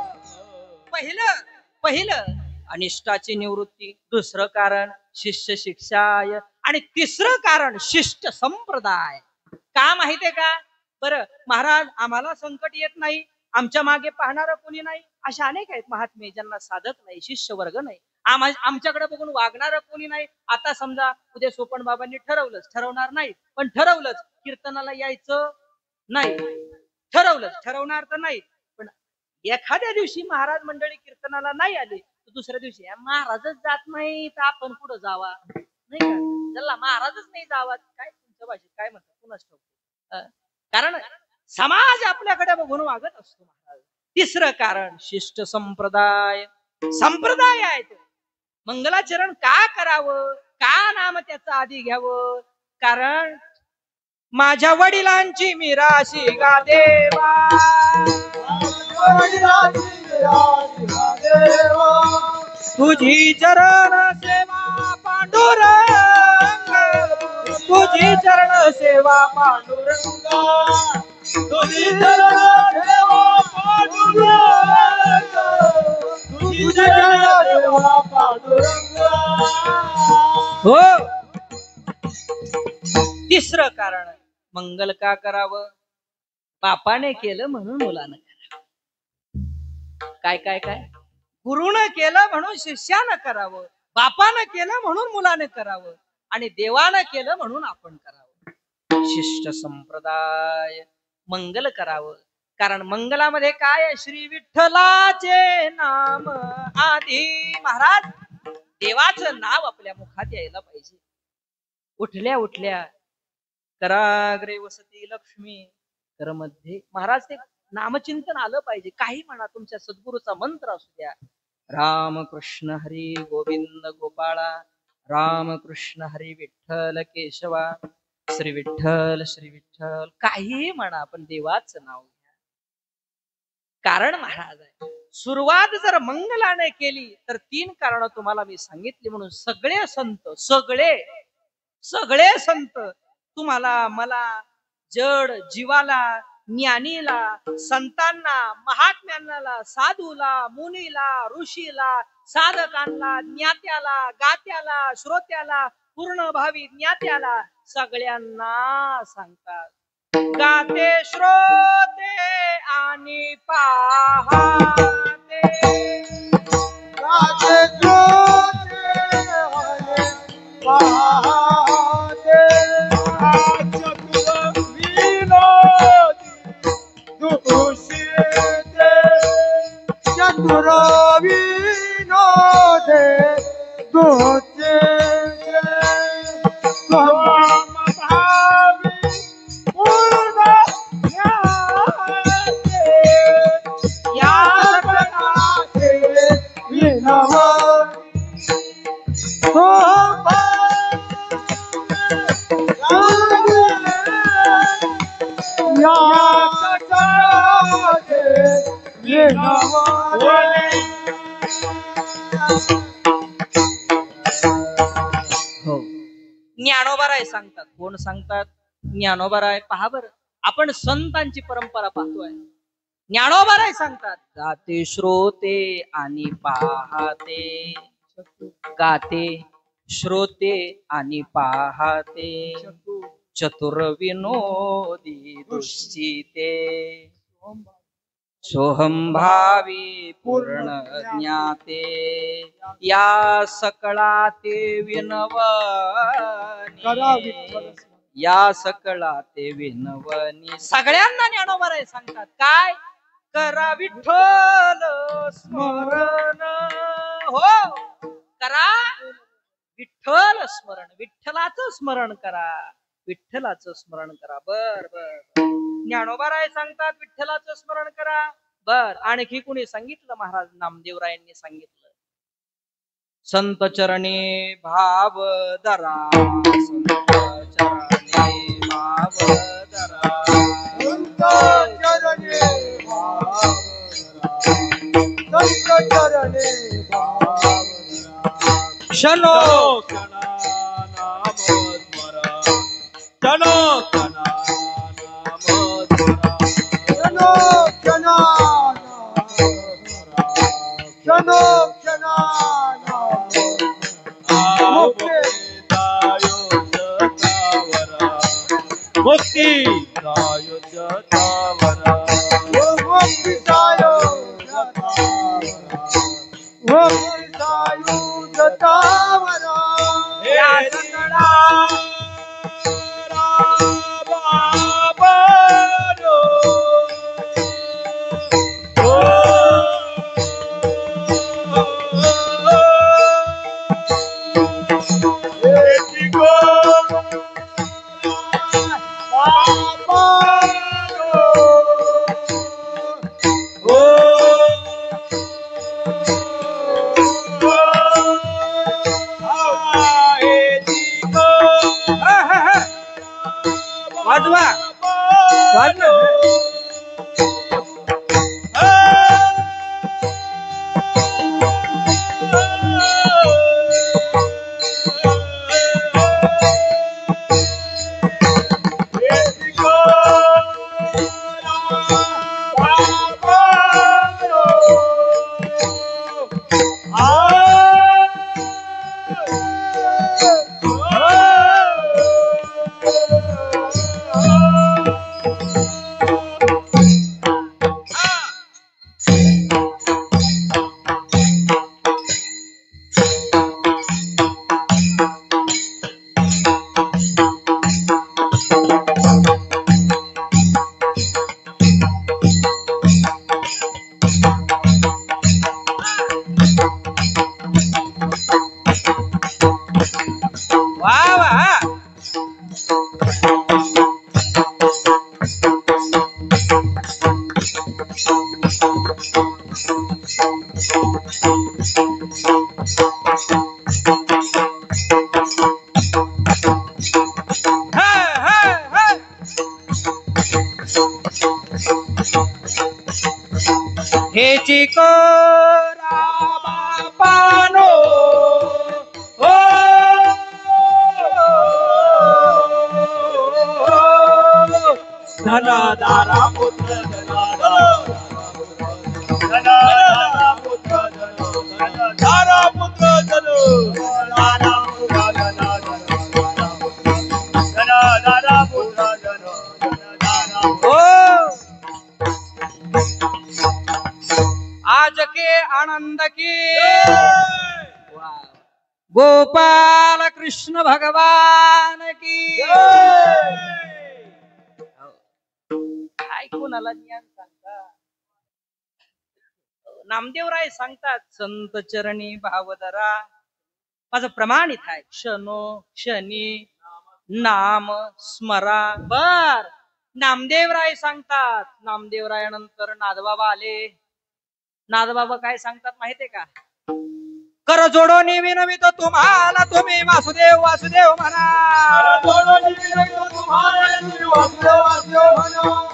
पहिलं अनिष्टाची निवृत्ती, दुसरं कारण शिष्य शिक्षाय, आणि तिसरं कारण शिष्ट संप्रदाय. का माहितीये का? बरं महाराज, आम्हाला संकट येत नाही, आमच्या मागे पाहणारं कोणी नाही, अशा अनेक आहेत महात्मे ज्यांना साधक नाही, शिष्य वर्ग नाही, आमच्याकडे बघून वागणारं कोणी नाही. आता समजा उद्या सोपन बाबांनी ठरवलंच, ठरवणार नाही पण ठरवलंच कीर्तनाला यायचं नाही, ठरवलंच, ठरवणार तर नाही, पण एखाद्या दिवशी महाराज मंडळी कीर्तनाला नाही आले तर दुसऱ्या दिवशी महाराजच जात नाही तर आपण पुढे जावा, नाही का? ज्याला महाराजच नाही जावा, काय तुमच्या भाषेत काय म्हणतात कुणाच ठाऊक. कारण समाज आपल्याकडे बघून वागत असतो महाराज. तिसरं कारण शिष्ट संप्रदाय. संप्रदाय आहे तो. मंगलाचरण का करावं? का नाम त्याचं आधी घ्यावं? कारण माझ्या वडिलांची मी राशी गा देवा, तुझी चरण सेवा पांडुरंग, तुझी चरण सेवा पांडुरंग, तुझी चरण सेवा पांडुरंग, तुझी चरण सेवा पांडुरंग. हो. तिसरं कारण, मंगल का करावं? बापाने केलं म्हणून मुलानं करावं. काय काय काय? गुरुनं केलं म्हणून शिष्यानं करावं, बापानं केलं म्हणून मुलाने करावं, आणि देवानं केलं म्हणून आपण करावं. शिष्ट संप्रदाय मंगल करावं. कारण मंगलामध्ये काय आहे? श्री विठ्ठलाचे नाम आधी. महाराज, देवाचं नाव आपल्या मुखात यायला पाहिजे. उठल्या उठल्या कराग्रे वसती लक्ष्मी कर मध्ये. महाराज, ते नामचिंतन आलं पाहिजे. काही म्हणा, तुमच्या सद्गुरूचा मंत्र असू द्या. राम कृष्ण हरी गोविंद गोपाळा, राम कृष्ण हरी विठ्ठल केशवा, श्री विठ्ठल श्री विठ्ठल. काहीही म्हणा, पण देवाचं नाव घ्या. कारण महाराज आहे, सुरुवात जर मंगलाने केली तर 3 कारण तुम्हाला मी सांगितली. म्हणून सगळे संत, सगळे संत, तुम्हाला, मला, जड जीवाला, ज्ञानीला, संतांना, महात्म्यांना, साधूला, मुनीला, ऋषीला, साधकांना, ज्ञात्याला, गात्याला, श्रोत्याला, पूर्ण भावी ज्ञात्याला, सगळ्यांना सांगतात. गाते, श्रोते आणि पाहते, गाते, श्रोते आणि पाहते. चतुर विनोदी दुषिते, चतुर विनोदे दुषिते. समभावी पूर्ण ज्ञाते, या जगताचे विनोदी. ज्ञानोबाराय सांगतात. कोण सांगतात? ज्ञानोबाराय. पहा बरं, आपण संतांची परंपरा पाहतोय. ज्ञानोबाराय सांगतात, गाते, श्रोते आणि पाहते. गाते, श्रोते आणि पाहते, चतुर विनोदी दुश्चिते, सोहंभावी पूर्ण ज्ञाते, या सकळा ते विनवनी, या सकळा ते विनवनी. सगळ्यांना ज्ञानोबाराय सांगतात. काय? करा विठ्ठल स्मरण. हो, करा विठ्ठल स्मरण. विठ्ठलाचं स्मरण करा, विठ्ठलाचं स्मरण करा. बर बर, ज्ञानोबाराय सांगतात विठ्ठलाचं स्मरण करा. बर, आणखी कुणी सांगितलं? महाराज नामदेवरायांनी सांगितलं. संत चरणी भाव धरा, संत चरणी भाव धरा, संत चरणी भाव धरा, संत चरणी भाव धरा. क्षणो क्षणा नाम स्मरा, क्षणो क्षणा नाम स्मरा, क्षणो क्षणा नाम स्मरा, क्षणो क्षणा नाम स्मरा. मुक्ती दायो जतावरा, मुक्ती दायो जतावरा, मुक्ती दायो जतावरा. या सकळा बाबारो, ओ एकी गो बाबारो, ओ एकी गो हे चिकोरा बापानो हो धनाधारा पुत्र धनाधारा पुत्र धनाधारा पुत्र धनाधारा पुत्र हो आज के आनंद की गोपाल कृष्ण भगवान की काय कोणाला ज्ञान सांगता नामदेवराय सांगतात संत चरणी भावधरा माझं प्रमाणित आहे क्षणो क्षणी नाम स्मरा बर नामदेवराय सांगतात नामदेवरायानंतर नादबाबा आले नादबाबा काय सांगतात माहितीये का कर जोडो विनवितो तुम्हाला तुम्ही वासुदेव वासुदेव म्हणा तुम्ही वासुदेव वासुदेव म्हणा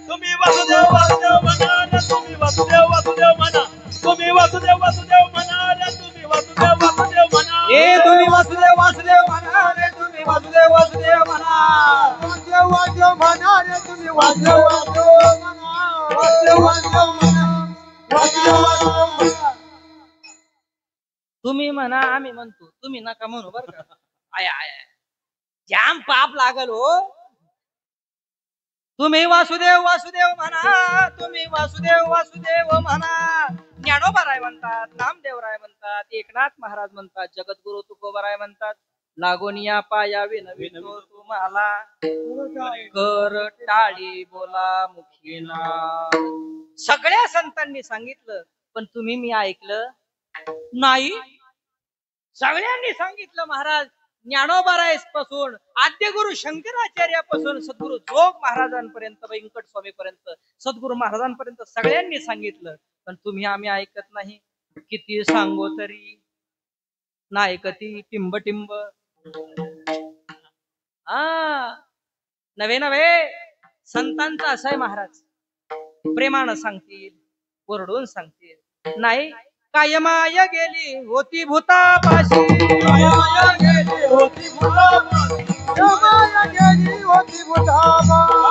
तुम्ही वासुदेव वासुदेव म्हणा तुम्ही वासुदेव वासुदेव म्हणा तुम्ही वासुदेव वासुदेव म्हणा ए तुम्ही वासुदेव वासुदेव म्हणा रे तुम्ही वासुदेव वासुदेव म्हणा वासुदेव वासुदेव म्हणा रे तुम्ही वासुदेव वासुदेव म्हणा वासुदेव वासुदेव म्हणा वासुदेव वासुदेव म्हणा तुम्ही म्हणा आम्ही म्हणतो तुम्ही नका म्हणू बर का आय आय जाम पाप लागल हो तुम्ही वासुदेव वासुदेव म्हणा तुम्ही वासुदेव वासुदेव म्हणा ज्ञानोबाराय म्हणतात नामदेवराय म्हणतात एकनाथ महाराज म्हणतात जगद्गुरु तुकोबाराय म्हणतात लागोनिया पाया विनवितो तुम्हाला कर टाळी बोला मुखीना सगळ्या संतांनी सांगितलं पण तुम्ही मी ऐकलं नाही सगळ्यांनी सांगितलं महाराज ज्ञानोबाराय पासून आद्य गुरु शंकराचार्यापासून सद्गुरु जोग महाराजांपर्यंत व्यंकट स्वामी पर्यंत सद्गुरु महाराजांपर्यंत सगळ्यांनी सांगितलं पण तुम्ही आम्ही ऐकत नाही किती सांगो तरी ना ऐकती टिंब टिंब नवे नवे संतांचा असं आहे महाराज प्रेमानं सांगतील ओरडून सांगतील नाही काय माया गेली होती भूतापाशी माया गेली होती भूतापाशी माया गेली होती भूतापाशी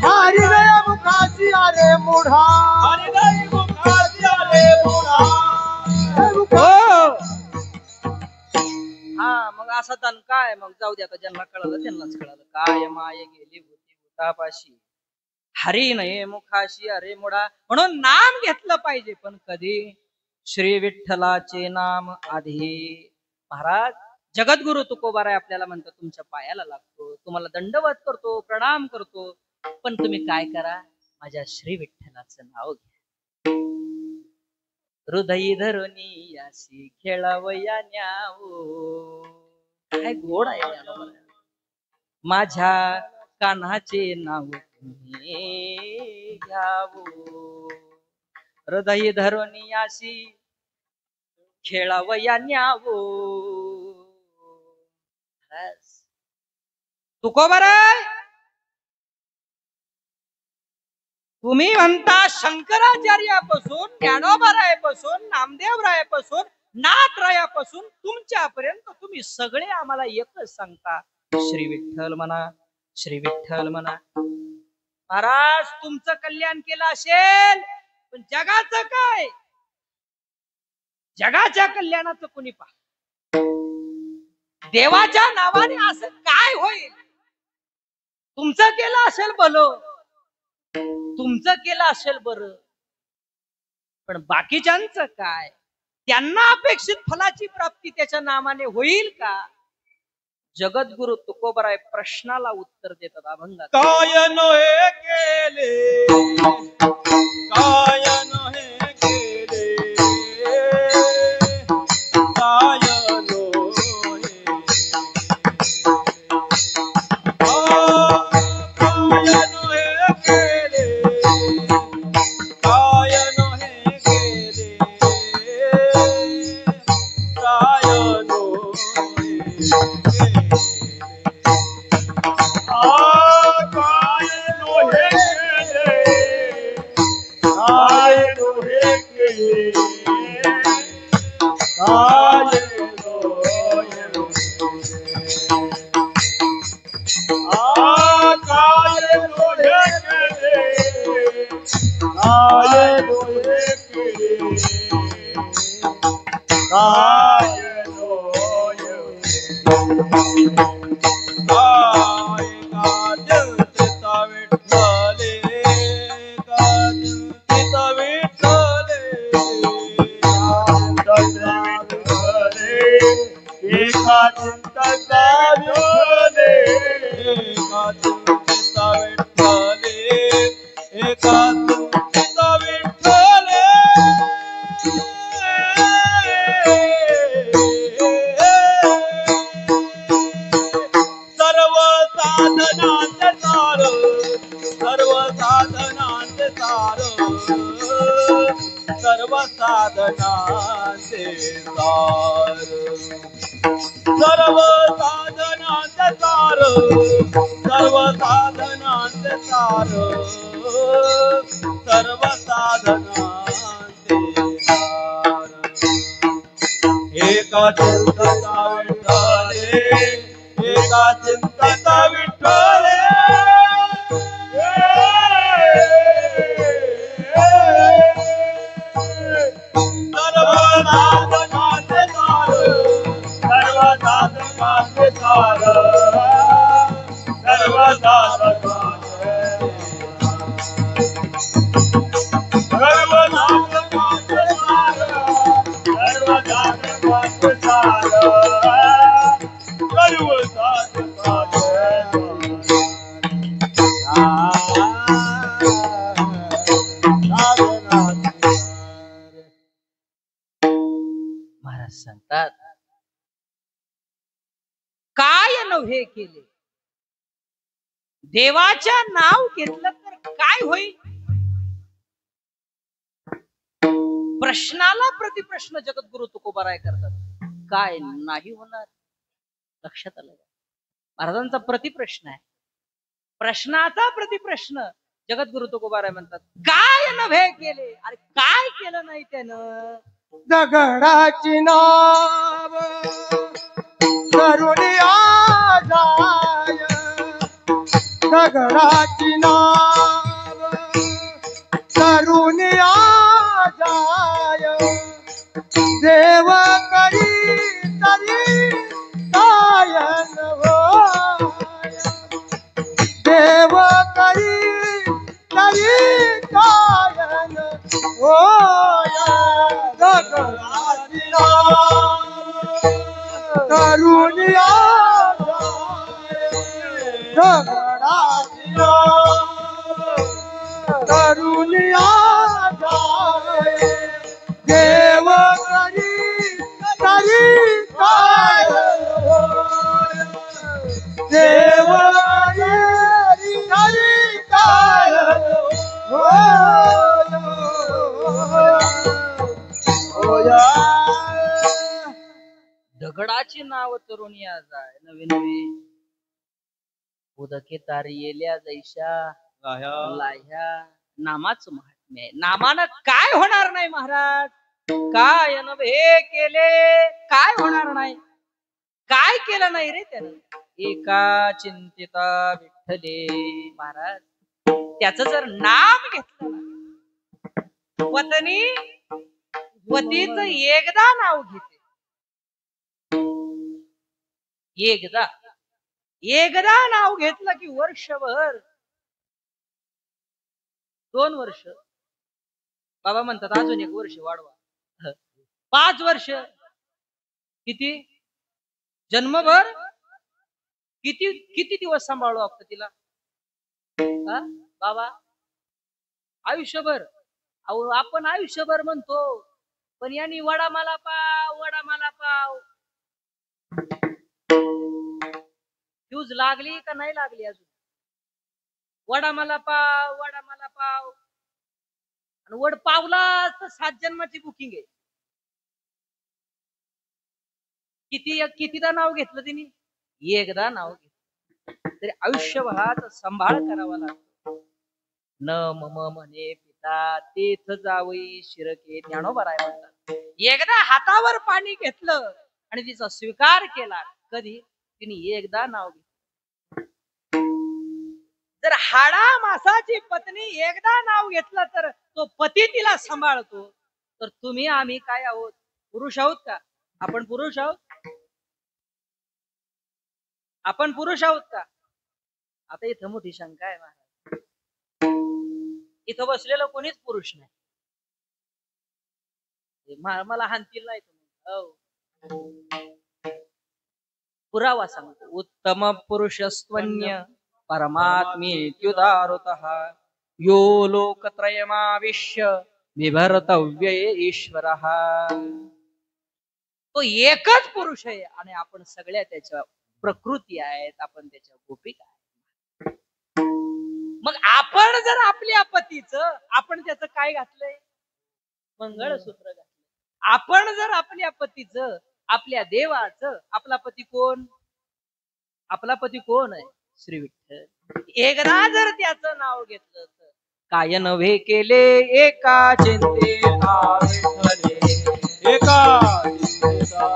हरी रे मुखाची अरे मुढा हरी रे मुखाची अरे मुढा हा मग असा तन काय मग जाऊ दे आता ज्यांना कळलं त्यांनाच कळलं काय माया गेली होती भूतापाशी हरी नये मुखाशी अरे मुडा म्हणून नाम घेतलं पाहिजे पण कधी श्री विठ्ठलाचे नाम आधी महाराज जगद्गुरु तुकोबाराय आपल्याला म्हणतात तुमच्या पायाला लागतो तुम्हाला दंडवत करतो प्रणाम करतो पण तुम्ही काय करा माझ्या श्री विठ्ठलाचं नाव घ्या हृदयी धरुनी यासी खेळावया न्यावो काय गोड आहे माझ्या कान्हाचे नाव घ्यावो हृदय धरुनी यासी खेळावया न्यावो तुकोबाराय तुम्ही म्हणता शंकराचार्यापासून ज्ञानोबारायापासून नामदेवरायापासून नाथरायापासून तुमच्यापर्यंत तुम्ही सगळे आम्हाला एकच सांगता श्री विठ्ठल म्हणा श्री विठ्ठल म्हणा महाराज तुमचं कल्याण केलं असेल पण जगाचं काय जगाच्या कल्याणाचं कुणी पहा देवाच्या नावाने असं काय होईल तुमचं केलं असेल भलं तुमचं केलं असेल बरं पण बाकीच्यांचं काय त्यांना अपेक्षित फलाची प्राप्ती त्याच्या नामाने होईल का? जगद्गुरु तुकोबराय प्रश्नाला उत्तर देतात अभंगात. काय नोहे केले, काय नोहे केले, काय नोहे काय नोहे केले, काय नोहे केले, काय सर्व साधनांचे सार, सर्व साधनांचे सार, सर्व साधनांचे सार, सर्व साधनांचे सार. एका चिंतता विठ्ठले, एका चिंतता विठ्ठले, महाराज सांगतात काय नव्हे केले. देवाच्या नाव घेतलं तर काय होईल? प्रश्नाला प्रतिप्रश्न जगद्गुरु तुकोबाराय करतात. काय नाही होणार? लक्षात आलं? महाराजांचा प्रतिप्रश्न आहे. प्रश्नाचा प्रतिप्रश्न जगद्गुरु तुकोबाराय म्हणतात काय नव्हे केले. अरे काय केलं नाही त्यानं? दगडाची नाव करुणी आजाय, दगडाची नाव करुणी आजाय, देव करी तरी काय नव्हाय, देव करी तरी काय नव्हाय. दगडाची नाव करुणी आजाय, दगडाची नाव करुणी आजाय, देव करी तरी काय होय, देव करी तरी काय होय. दगडाची नाव तरुणी जाय नवे नवे उदके तारी येल्या जैशा लाह्या. नामाचं महात्म्य आहे. नामानं काय होणार नाही महाराज? काय नव्हे केले, काय होणार नाही? काय केलं नाही रे त्यानं? एका चिंतिता विठ्ठले. महाराज त्याचं जर नाम घेतलं ना, वतनी वतीचं एकदा नाव घेते, एकदा नाव घेतलं की वर्षभर 2 वर्ष बाबा म्हणतात अजून 1 वर्ष वाढवा. 5 वर्ष किती जन्मभर किती किती दिवस सांभाळू लागतं तिला हा? बाबा आयुष्यभर अहो आपण आयुष्यभर म्हणतो पण यांनी वडा मला पाव फ्यूज लागली का नाही लागली अजून वडा मला पाव आणि वड पावला तर 7 जन्माची बुकिंग आहे कितीदा नाव घेतलं तिने एकदा नाव घेतलं तरी आयुष्यभरात सांभाळ करावा लागतो न मम म्हणे पिता तेथ जावई शिरके ज्ञानोबा राय म्हणतात एकदा हातावर पाणी घेतलं आणि तिचा स्वीकार केला कधी तिने एकदा नाव घेतलं जर हाडा मासाची पत्नी एकदा नाव घेतलं तर तो पती तिला सांभाळतो तर तुम्ही आम्ही काय आहोत पुरुष आहोत का आपण पुरुष आहोत का आता इथं मोठी शंका आहे महाराज इथं बसलेलं कोणीच पुरुष नाही मला हानतील नाही तुम्ही पुरावा सांगतो उत्तम पुरुषस्त्वन्य परमात्मेत्युदारुतः यो लोकत्रयमाविश्य बिभर्तव्य ईश्वरः तो एकच पुरुष आहे आणि आपण सगळ्या त्याच्या प्रकृती आहेत आपण त्याच्या गोपिका आहेत मग आपण जर आपल्या पतीचं आपण त्याचं काय घातलंय मंगळसूत्र घातलंय आपण जर आपल्या पतीचं आपल्या देवाचं आपला पती कोण आहे श्री विठ्ठल एकदा जर त्याचं नाव घेतलं तर काय नव्हे केले एका चिंतेता विठ्ठले एका चिंतेता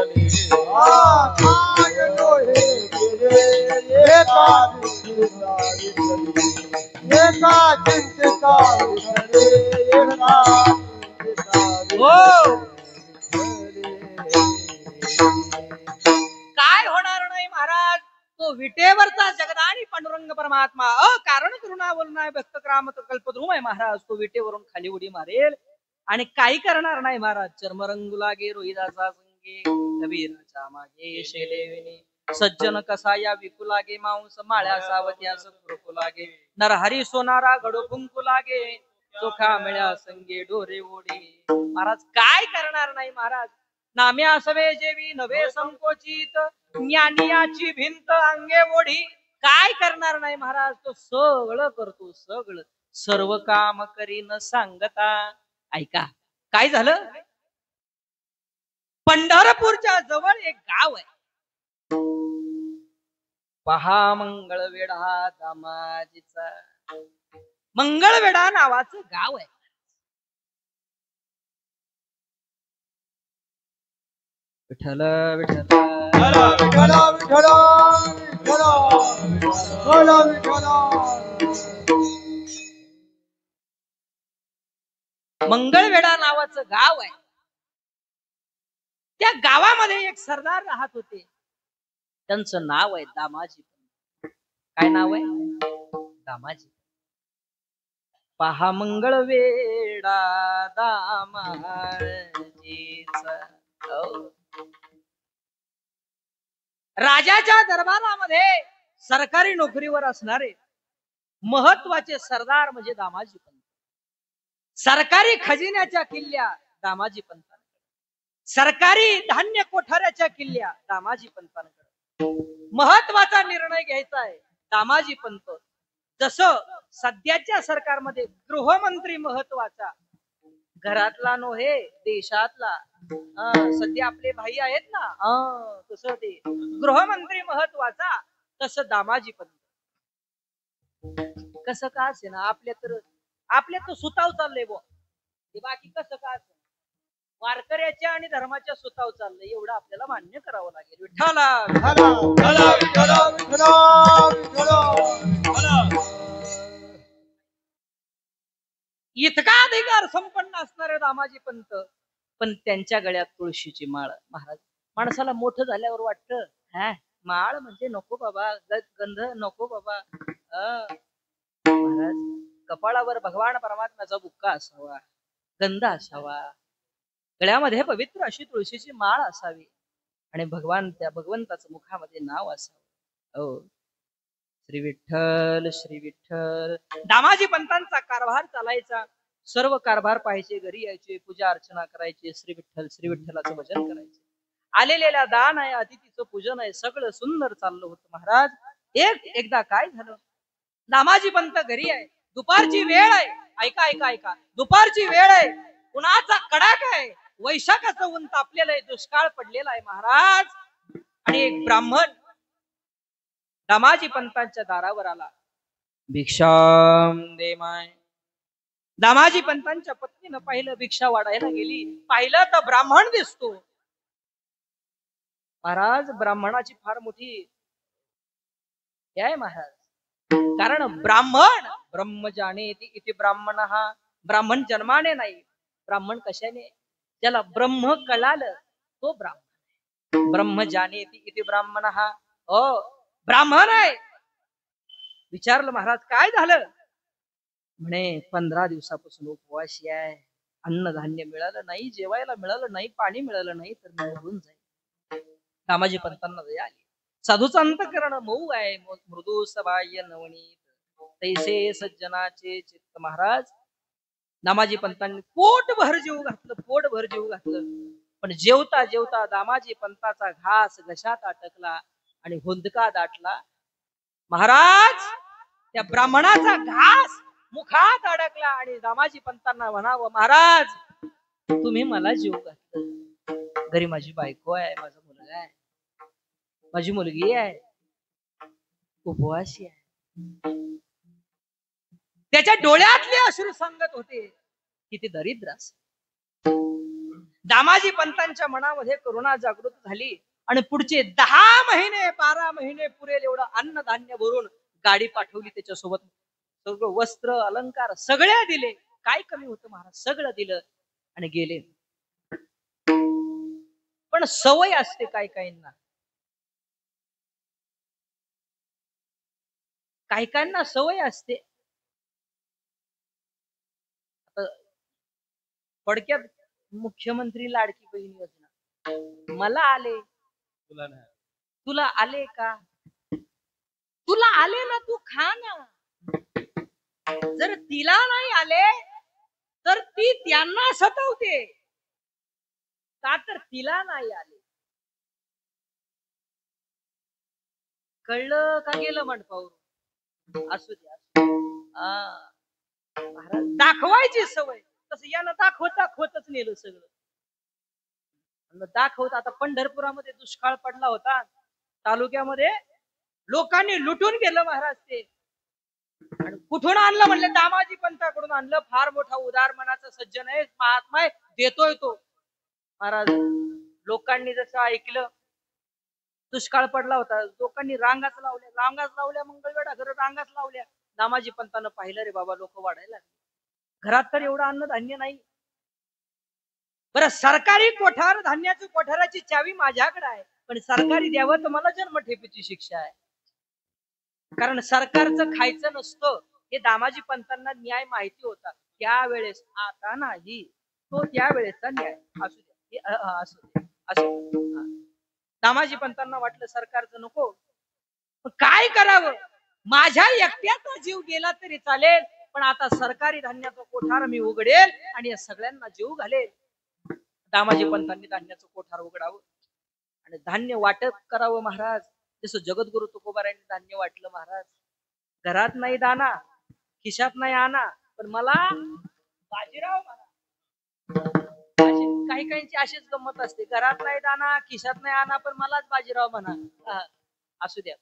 विठ्ठले काय नव्हे केले एका चिंतेता विठ्ठले काय होणार नाही महाराज तो विटेवरचा जगदाणी पांडुरंग परमात्मा कारण करुणा बोलणार व्यक्त क्रामत कल्पद्रुम आहे महाराज तो विटेवरून खाली उडी मारेल आणि काही करणार नाही महाराज चर्मरंगू लागे रोहिदासा संगे कबीराच्या मागे शेलेविनी सज्जन कसा या विकू लागे मांस माळ्या सावत्यास खुरकू लागे नरहरी सोनारा घडो फुंकू लागे चोखा मिळ्या संगे डोरे ओढे महाराज काय करणार नाही महाराज नामे असवे जेवी नवे संकोचित ज्ञानियाची भिंत अंगे ओढी काय करणार नाही महाराज तो सगळं करतो सगळं सर्व काम करी न सांगता ऐका काय झालं पंढरपूरच्या जवळ एक गाव आहे पहा मंगळवेढा दामाजीचा मंगळवेढा नावाचं गाव आहे विठ्ठल मंगळवेढा नावाचं गाव आहे त्या गावामध्ये एक सरदार राहत होते त्यांचं नाव आहे दामाजी काय नाव आहे दामाजी पहा मंगळवेढा दामाजीचा राजाच्या दरबारामध्ये सरकारी नोकरीवर असणारे महत्वाचे सरदार म्हणजे दामाजी पंत सरकारी खजिन्याच्या किल्ल्या दामाजी पंतांकडे सरकारी धान्य कोठाऱ्याच्या किल्ल्या दामाजी पंतांकडे महत्वाचा निर्णय घ्यायचा आहे दामाजी पंत जसं सध्याच्या सरकारमध्ये गृहमंत्री महत्वाचा घरातला नव्हे देशातला सध्या आपले भाई आहेत ना तसं ते गृहमंत्री महत्वाचा तसं दामाजी पंत कसं का असे ना आपल्या तर सुताव चाललंय बाकी कसं का असे वारकऱ्याच्या आणि धर्माच्या सुताव चाललंय एवढं आपल्याला मान्य करावं लागेल विठ्ठला इतका अधिकार संपन्न असणारे दामाजी पंत पण त्यांच्या गळ्यात तुळशीची माळ महाराज माणसाला मोठं झाल्यावर वाटतं माळ म्हणजे नको बाबा गंध नको बाबा महाराज कपाळावर भगवान परमात्म्याचा बुक्का असावा, गंध असावा, गळ्यामध्ये पवित्र अशी तुळशीची माळ असावी आणि त्या भगवंताचं मुखामध्ये नाव असावं. हो, श्री विठ्ठल श्री विठ्ठल. दामाजी पंतांचा कारभार चालायचा. सर्व कारभार पाहायचे, घरी यायचे, पूजा अर्चना करायचे, श्री विठ्ठलाचं भजन करायचे. आलेल्या दान आहे, अतिथीचं पूजन आहे, सगळं सुंदर चाललं होतं महाराज. एकदा काय झालं, दामाजी पंत घरी आहे, दुपारची वेळ आहे. ऐका ऐका ऐका, दुपारची वेळ आहे, उन्हाचा कडाका आहे, वैशाखाचं ऊन तापलेलं आहे, दुष्काळ पडलेला आहे महाराज. आणि एक ब्राह्मण दामाजी पंतांच्या दारावर आला. भिक्षाम दे माय. दामाजी पंतांच्या पत्नीनं पाहिलं, भिक्षा वाढायला गेली, पाहिलं तर ब्राह्मण दिसतो. महाराज ब्राह्मणाची फार मोठी आहे महाराज, कारण ब्राह्मण ब्रह्म जाणे इथे ब्राह्मण हा ब्राह्मण जन्माने नाही, ब्राह्मण कशाने, ज्याला ब्रह्म कळालं तो ब्राह्मण. ब्रह्म जाणे इथे ब्राह्मण हा, हो ब्राह्मण आहे. विचारलं महाराज काय झालं, म्हणे 15 दिवसापासून उपवासी आहे, अन्नधान्य मिळालं नाही, जेवायला मिळालं नाही, पाणी मिळालं नाही तर मी मरून जाईल. दामाजी पंतांना दया आली. साधूचं अंतःकरण मऊ आहे, मृदू सबाह्य नवनीत, तैसे सज्जनाचे चित्त. महाराज दामाजी पंतांनी पोटभर जेवू घातलं, पण जेवता जेवता दामाजी पंताचा घास घशात अटकला आणि हुंदका दाटला. महाराज त्या ब्राह्मणाचा घास मुखात अडकला आणि दामाजी पंतांना म्हणावं, महाराज तुम्ही मला जेवू घातलं, घरी माझी बायको आहे, माझा मुलगा आहे, माझी मुलगी आहे, उपवासी आहे. त्याच्या डोळ्यातले अश्रू सांगत होते किती दरिद्र असेल. दामाजी पंतांच्या मनामध्ये करुणा जागृत झाली आणि पुढचे 10 महिने 12 महिने पुरेल एवढं अन्नधान्य भरून गाडी पाठवली. त्याच्यासोबत सगळं वस्त्र अलंकार सगळे दिले, काय कमी होतं महाराज, सगळं दिलं आणि गेले. पण सवय असते काही काहींना, काही काहींना सवय असते. थोडक्यात मुख्यमंत्री लाडकी बहीण योजना मला आले, तुला आले का, तुला आले ना तू खा ना. जर तिला नाही आले तर ती त्यांना सतवते, का तर तिला नाही आले. कळलं का गेलं मंडपावर, असू द्या. महाराज दाखवायची सवय, तसं यानं दाखवतच नेलं सगळं. दाखवत आता पंढरपुरामध्ये दुष्काळ पडला होता, तालुक्यामध्ये लोकांनी लुटून गेलं महाराज ते. आणि कुठून आणलं म्हणले, दामाजी पंताकडून आणलं. फार मोठा उदार मनाचा सज्जन आहे, महात्मा आहे, देतोय तो. महाराज लोकांनी जसं ऐकलं, दुष्काळ पडला होता, लोकांनी रांगाच लावल्या, मंगळवेढा घर रांगाच लावल्या. दामाजी पंतानं पाहिलं, रे बाबा लोक वाढायला लागले, घरात तर एवढं अन्नधान्य नाही. बरं सरकारी कोठार, धान्याच्या कोठाराची चावी माझ्याकडे आहे, पण सरकारी द्यावं तर मला जन्मठेपेची शिक्षा आहे. कारण सरकारचं खायचं नसतं हे दामाजी पंतांना न्याय माहिती होता त्यावेळेस. आता नाही, तो त्यावेळेसचा न्याय असू द्या. दामाजी पंतांना वाटलं सरकारचं नको, काय करावं, माझ्या एकट्याचा जीव गेला तरी चालेल, पण आता सरकारी धान्याचा कोठार मी उघडेल आणि या सगळ्यांना जीव घालेल. दामाजी पंतांनी धान्याचं कोठार उघडावं आणि धान्य वाटप करावं महाराज. जसं जगद्गुरु तुकोबारायांनी धान्य वाटलं महाराज. घरात नाही दाना, खिशात नाही आणा, पण मला बाजीराव म्हणा. काही काहींची अशीच गंमत असते, घरात नाही दाना, खिशात नाही आणा, पण मलाच बाजीराव म्हणा. असू द्या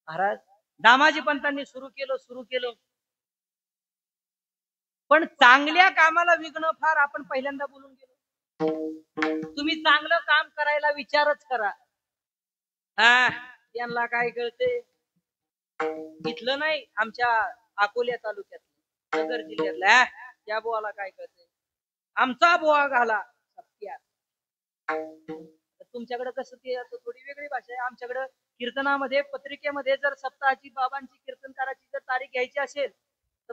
महाराज. दामाजी पंतांनी सुरू केलं, पण चांगल्या कामाला विघ्न फार. आपण पहिल्यांदा बोलून गेलो, तुम्ही चांगलं काम करायला विचारच करा. त्यांना काय कळते, इथलं नाही, आमच्या अकोल्या तालुक्यात नगर जिल्ह्यातल्या त्या बुवाला काय कळते, आमचा बुवा घाला सत्या. तुमच्याकडे कसं ते थोडी वेगळी भाषा आहे. आमच्याकडे कीर्तनामध्ये पत्रिकेमध्ये जर सप्ताहाची बाबांची कीर्तनकाराची जर तारीख घ्यायची असेल तर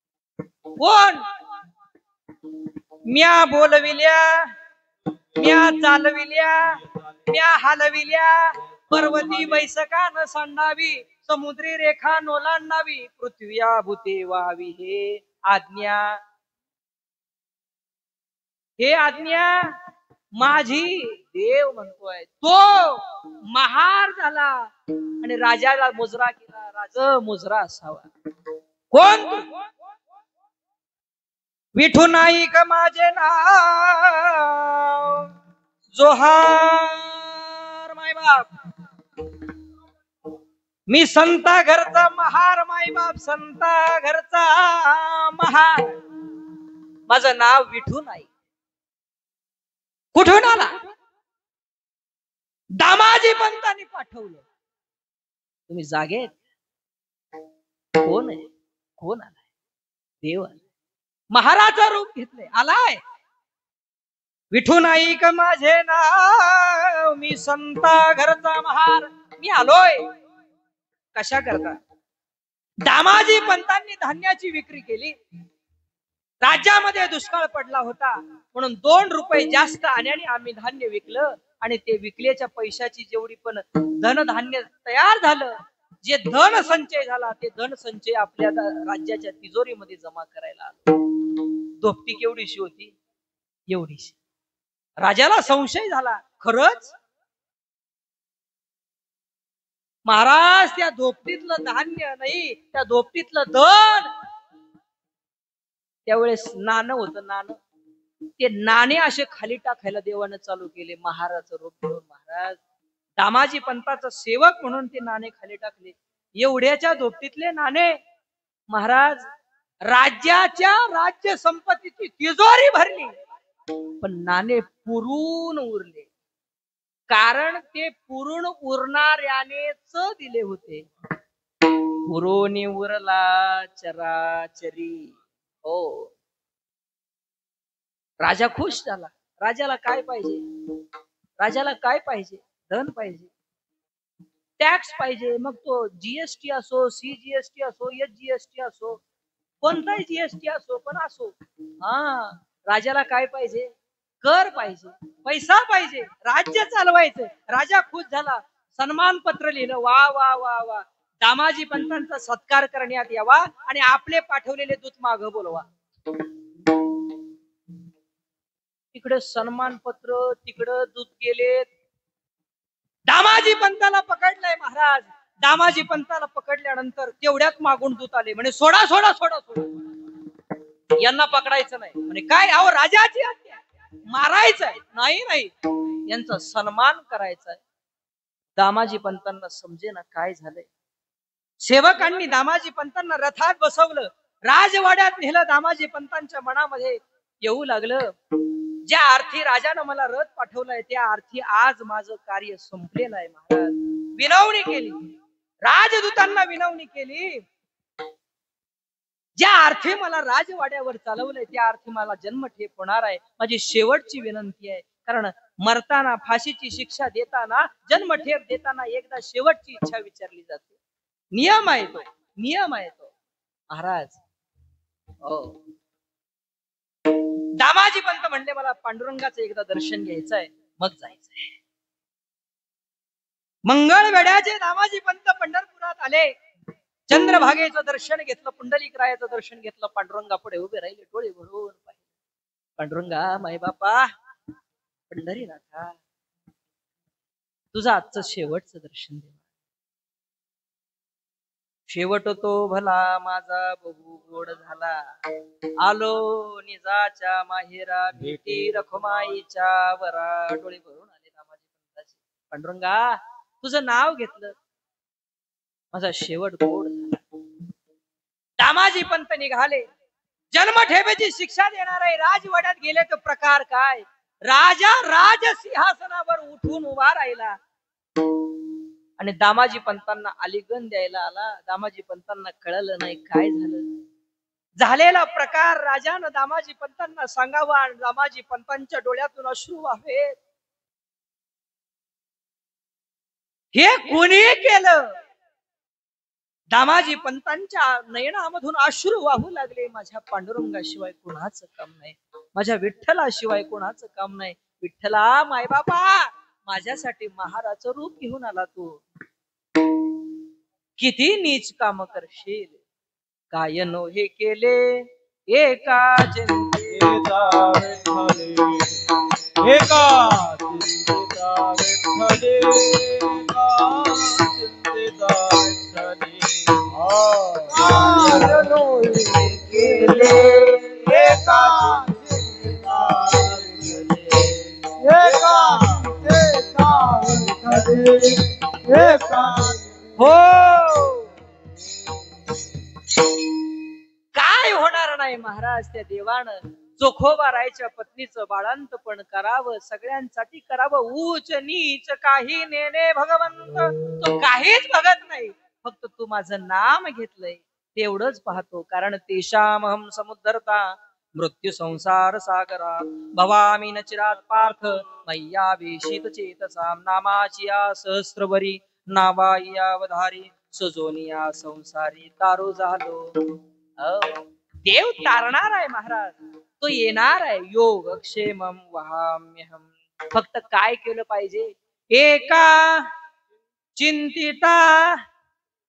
कोण? म्या बोलविल्या, म्या चालविल्या, म्या हलविल्या, पर्वती बैसका न सांडावी, समुद्री रेखा नोलांडावी, पृथ्व्या भूते व्हावी हे आज्ञा. हे आज्ञा माझी. देव म्हणतोय तो महार झाला आणि राजाला मुजरा केला. राज मुजरा असावा. कोण? विठू नाईक माझे नाव, जोहार मायबाप. मी संता घरचा महार मायबाप, संता घरचा महार. माझं नाव विठू नाईक. कुठून आला? दामाजी पंतांनी पाठवलं. तुम्ही जागेत? कोण आहे? कोण आलाय? देव आलाय. महाराजा रूप घेतले. आलाय. विठू नाईक माझे नाव, मी संता घरचा महार. मी आलोय. कशा करता? दामाजी पंतांनी धान्याची विक्री केली. राज्यामध्ये दुष्काळ पडला होता म्हणून 2 रुपये जास्त आण्याने आम्ही धान्य विकलं आणि ते विकल्याच्या पैशाची जेवढी पण धनधान्य तयार झालं, जे धन संचय झाला, ते धन संचय आपल्या राज्याच्या तिजोरीमध्ये जमा करायला आलो. धोपटी केवढीशी होती? एवढीशी. राजाला संशय झाला, खरंच महाराज त्या धोपटीतलं धान्य नाही, त्या धोपटीतलं धन. त्यावेळेस नाणं होतं. नाणं, ते नाणे असे खाली टाकायला देवानं चालू केले. महाराज रूप घेऊन महाराज दामाजी पंताचा सेवक म्हणून ते नाणे खाली टाकले. एवढ्याच्या धोपटीतले नाणे महाराज राज्याच्या राज्य संपत्तीची तिजोरी भरली, पण नाणे पुरून उरले. कारण ते पुरून उरणाऱ्यानेच दिले होते. पुरोनी उरला चराचरी. हो. राजा खुश झाला. राजाला काय पाहिजे? राजाला काय पाहिजे? धन पाहिजे, टॅक्स पाहिजे. मग तो जीएसटी असो, सीजीएसटी असो, एसजीएसटी असो, कोणताही जीएसटी असो, पण असो. राजाला काय पाहिजे? कर पाहिजे, पैसा पाहिजे, राज्य चालवायचं. राजा खुश झाला. सन्मान पत्र लिहिलं. वा वा वा वा. दामाजी पंतांचा सत्कार करण्यात यावा आणि आपले पाठवलेले दूत माग बोलवा. तिकडे सन्मान पत्र, तिकडे दूत गेलेत. दामाजी पंताला पकडलंय महाराज. दामाजी पंताला पकडल्यानंतर तेवढ्यात मागून दूत आले. म्हणे सोडा सोडा सोडा सोडा, यांना पकडायचं नाही. म्हणे काय? अहो राजाची आज्ञा, मारायचंय. नाही नाही, यांचा सन्मान करायचा. दामाजी पंतांना समजेना काय झालंय. सेवकांनी दामाजी पंतांना रथात बसवलं, राजवाड्यात नेलं. दामाजी पंतांच्या मनामध्ये येऊ लागलं, ज्या अर्थी राजानं मला रथ पाठवलाय त्या अर्थी आज माझं कार्य संपलेलं आहे. महाराज विनवणी केली, राजदूतांना विनवणी केली. ज्या अर्थी मला राजवाड्यावर चालवलंय त्या अर्थी मला जन्मठेप होणार आहे. माझी शेवटची विनंती आहे. कारण मरताना, फाशीची शिक्षा देताना, जन्मठेप देताना एकदा शेवटची इच्छा विचारली जाते. नियम आहे तो, नियम आहे तो महाराज. हो. दामाजी पंत म्हणले मला पांडुरंगाचं एकदा दर्शन घ्यायचंय, मग जायचंय. मंगळवेढ्याचे दामाजी पंत पंढरपुरात आले. चंद्रभागेचं दर्शन घेतलं, पुंडलिकरायाचं दर्शन घेतलं. पांडुरंगा पुढे उभे राहिले, डोळे भरून पाहिले. पांडुरंगा, माय बापा, पंढरीनाथा, तुझं आजचं शेवटचं दर्शन दे. शेवट तो भला माझा बहु गोड झाला, आलो निजाच्या माहेरा, भेटी रखुमाईच्या वरा. डोळे भरून आले दामाजी पंताचे. पांडुरंगा, तुझं नाव घेतलं, माझा शेवट गोड झाला. दामाजी पंत निघाले. जन्मठेपेची शिक्षा देणार आहे. राजवाड्यात गेले तर प्रकार काय? राजा राजसिंहासनावर उठून उभा राहिला आणि दामाजी पंतांना आलिंगन द्यायला आला. दामाजी पंतांना कळलं नाही काय झालं. झालेला प्रकार राजानं दामाजी पंतांना सांगावा आणि दामाजी पंतांच्या डोळ्यातून अश्रू वाहेत. हे कोणी केलं? दामाजी पंतांच्या नयनामधून अश्रू वाहू लागले. माझ्या पांडुरंगाशिवाय कोणाचं काम नाही, माझ्या विठ्ठलाशिवाय कोणाचं काम नाही. विठ्ठला माय बाबा, माझ्यासाठी महाराचं रूप घेऊन आला तू. किती नीच काम करशील, काय नो हे केले एका चिंतेचा विठ्ठले, एका चिंतेचा विठ्ठले, एका चिंतेचा विठ्ठले. काय नो हे केले एका चिंतेचा विठ्ठले, एका चिंतेचा विठ्ठले, एका हो. काय होणार नाही महाराज, त्या देवानं चोखोबारायच्या पत्नीचं बाळांतपण करावं, सगळ्यांसाठी करावं. ऊच नीच काही नेणे भगवंत, तो काहीच बघत नाही, फक्त तू माझं नाम घेतलंय तेवढंच पाहतो. कारण तेषामहं समुद्धरता मृत्यू संसार सागरा, भवामी न चिरात पार्थ मय्या वेशित चेतसाम. नामाची या सहस्त्रवरी, नावाई अवधारी, सजोनिया संसारी तारो झालो. देव तारणार आहे महाराज, तो येणार आहे. योगक्षेमं वहाम्यहम. फक्त काय केलं पाहिजे, एका चिंतिता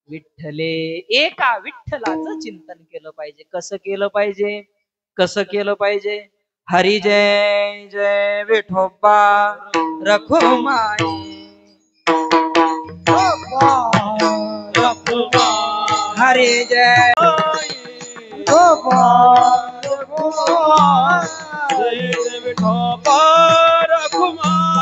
विठ्ठले, एका विठ्ठलाचं चिंतन केलं पाहिजे. कसं केलं पाहिजे, कसं केलं पाहिजे. हरी जय जय विठोबा रखुमाई, हरी जय विठोबा रखुमाई,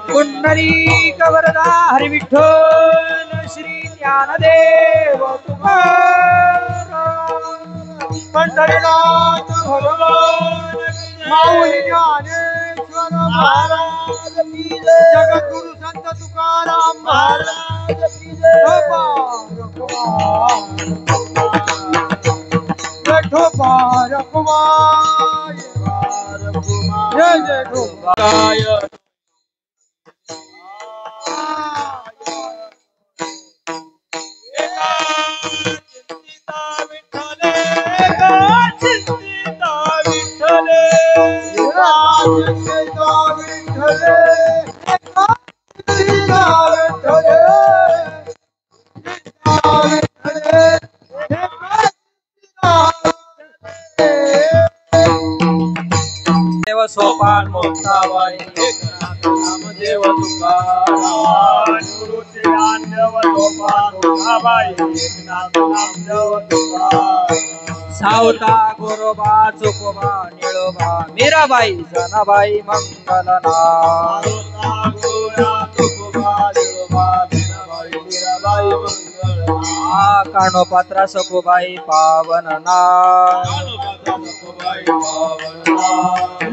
पुंडरीक वरदा हरी विठ्ठल श्री ज्ञानदेव तुकाराम. पंढरीनाथ भगवान माऊली ज्ञानेश्वर महाराज की जय. जगद्गुरु संत तुकाराम महाराज की जय. विठोबा रखुमाई, जय जय विठोबा. देव सोपान मोक्षाबाई, नामदेव तुकाराम, गुरुचे नामदेव तुकाबाई, नामदेव तुकाराम. सावता गोरोबा चोकोबा निळोबा मीराबाई जनाबाई मंगलनाथ. कानोपात्रा सखोबाई पावननाथ.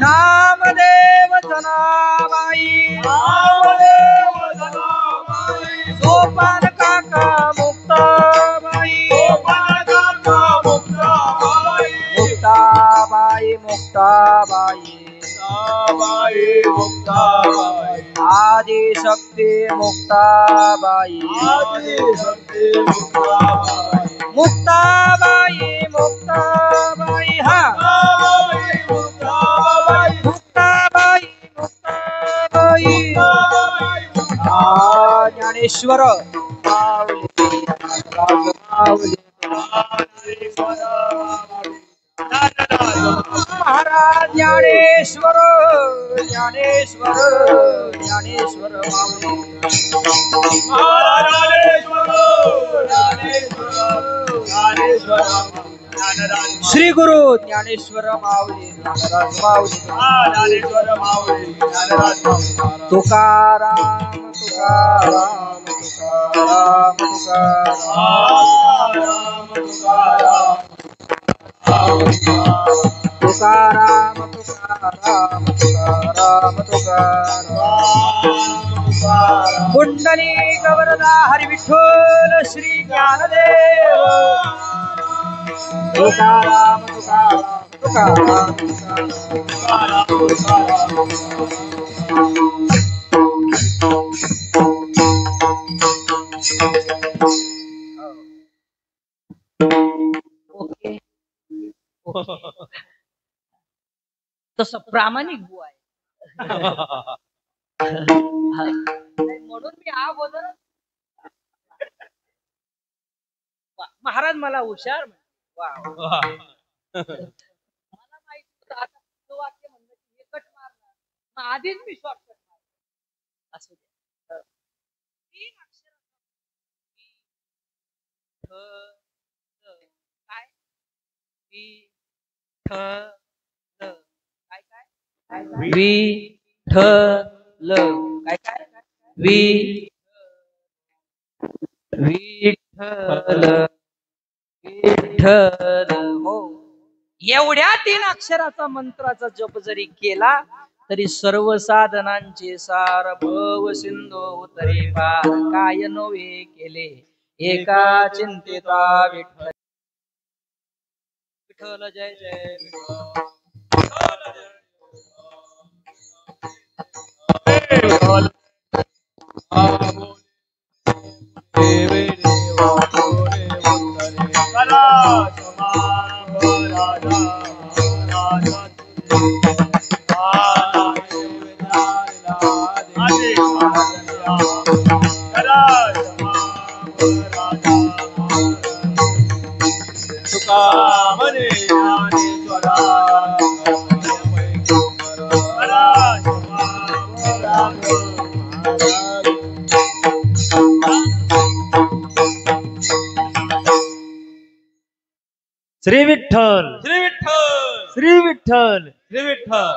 नामदेव जनाबाई, सोपान काका मुक्ताबाई, मुक्ताबाई मुक्ताबाई, आदि शक्ती मुक्ताबाई, मुक्ताबाई मुक्ताबाई, हा मुक्ताबाई मुक्ताबाई. ज्ञानेश्वर माऊली, माऊली महाराज ज्ञानेश्वर, ज्ञानेश्वर, ज्ञानेश्वर माऊली, श्री गुरु ज्ञानेश्वर माऊली, ज्ञानराज माऊली, तुकाराम तुकाराम तुकाराम तुकाराम. तुकाराम तुकाराम तुकाराम तुकाराम कुंडली गवरदा हरी विठ्ठल श्री ज्ञानदेव तुकाराम तुकाराम ओके तसं प्रामाणिक बुवा आहे. म्हणून मी अगोदर महाराज मला हुशार वा मला माहिती होतं आता पुढचं वाक्य म्हणलं की हे कट मारणार मग आधीच मी शॉर्टकट मारणार असं तीन अक्षर काय विठ्ठल काय काय विठ्ठल विठ्ठल हो एवढ्या तीन अक्षराचा मंत्राचा जप जरी केला तरी सर्व साधनांचे सार भव सिंधू उतरे पार काय नव्हे केले एका चिंतेता विठ्ठल विठ्ठल जय जय विठ्ठल श्री विठ्ठल श्री विठ्ठल श्री विठ्ठल श्री विठ्ठल.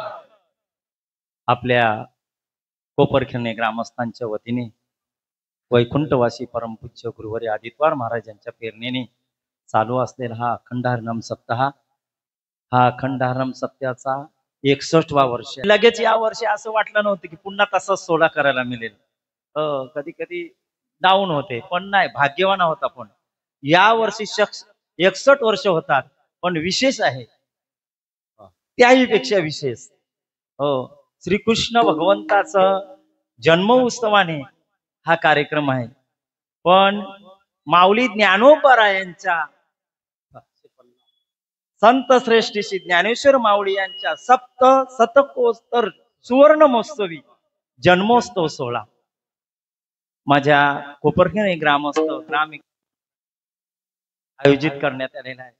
आपल्या कोपरखिरणे ग्रामस्थांच्या वतीने वैकुंठवासी परमपूज्य गुरुवारी आदित्यवार महाराजांच्या प्रेरणेने चालू असलेला हा अखंड हरिनाम सप्ताह हा अखंड हरिनाम सप्ताहाचा 61वा वर्ष. लगेच या वर्षी असं वाटलं नव्हतं की पुन्हा तसाच सोहळा करायला मिळेल. कधी कधी डाऊन होते पण नाही भाग्यवान आहोत आपण. या वर्षी 61 वर्ष होतात पण विशेष आहे त्याही पेक्षा विशेष श्रीकृष्ण भगवंताचं जन्म उत्सवाने हा कार्यक्रम आहे. पण माऊली ज्ञानोबरायांच्या संत श्रेष्ठ श्री ज्ञानेश्वर माऊली यांच्या शतकोत्तर सुवर्ण महोत्सवी जन्मोत्सव सोहळा माझ्या कोपरखिरणे ग्रामस्थ ग्राम आयोजित करण्यात आलेला आहे.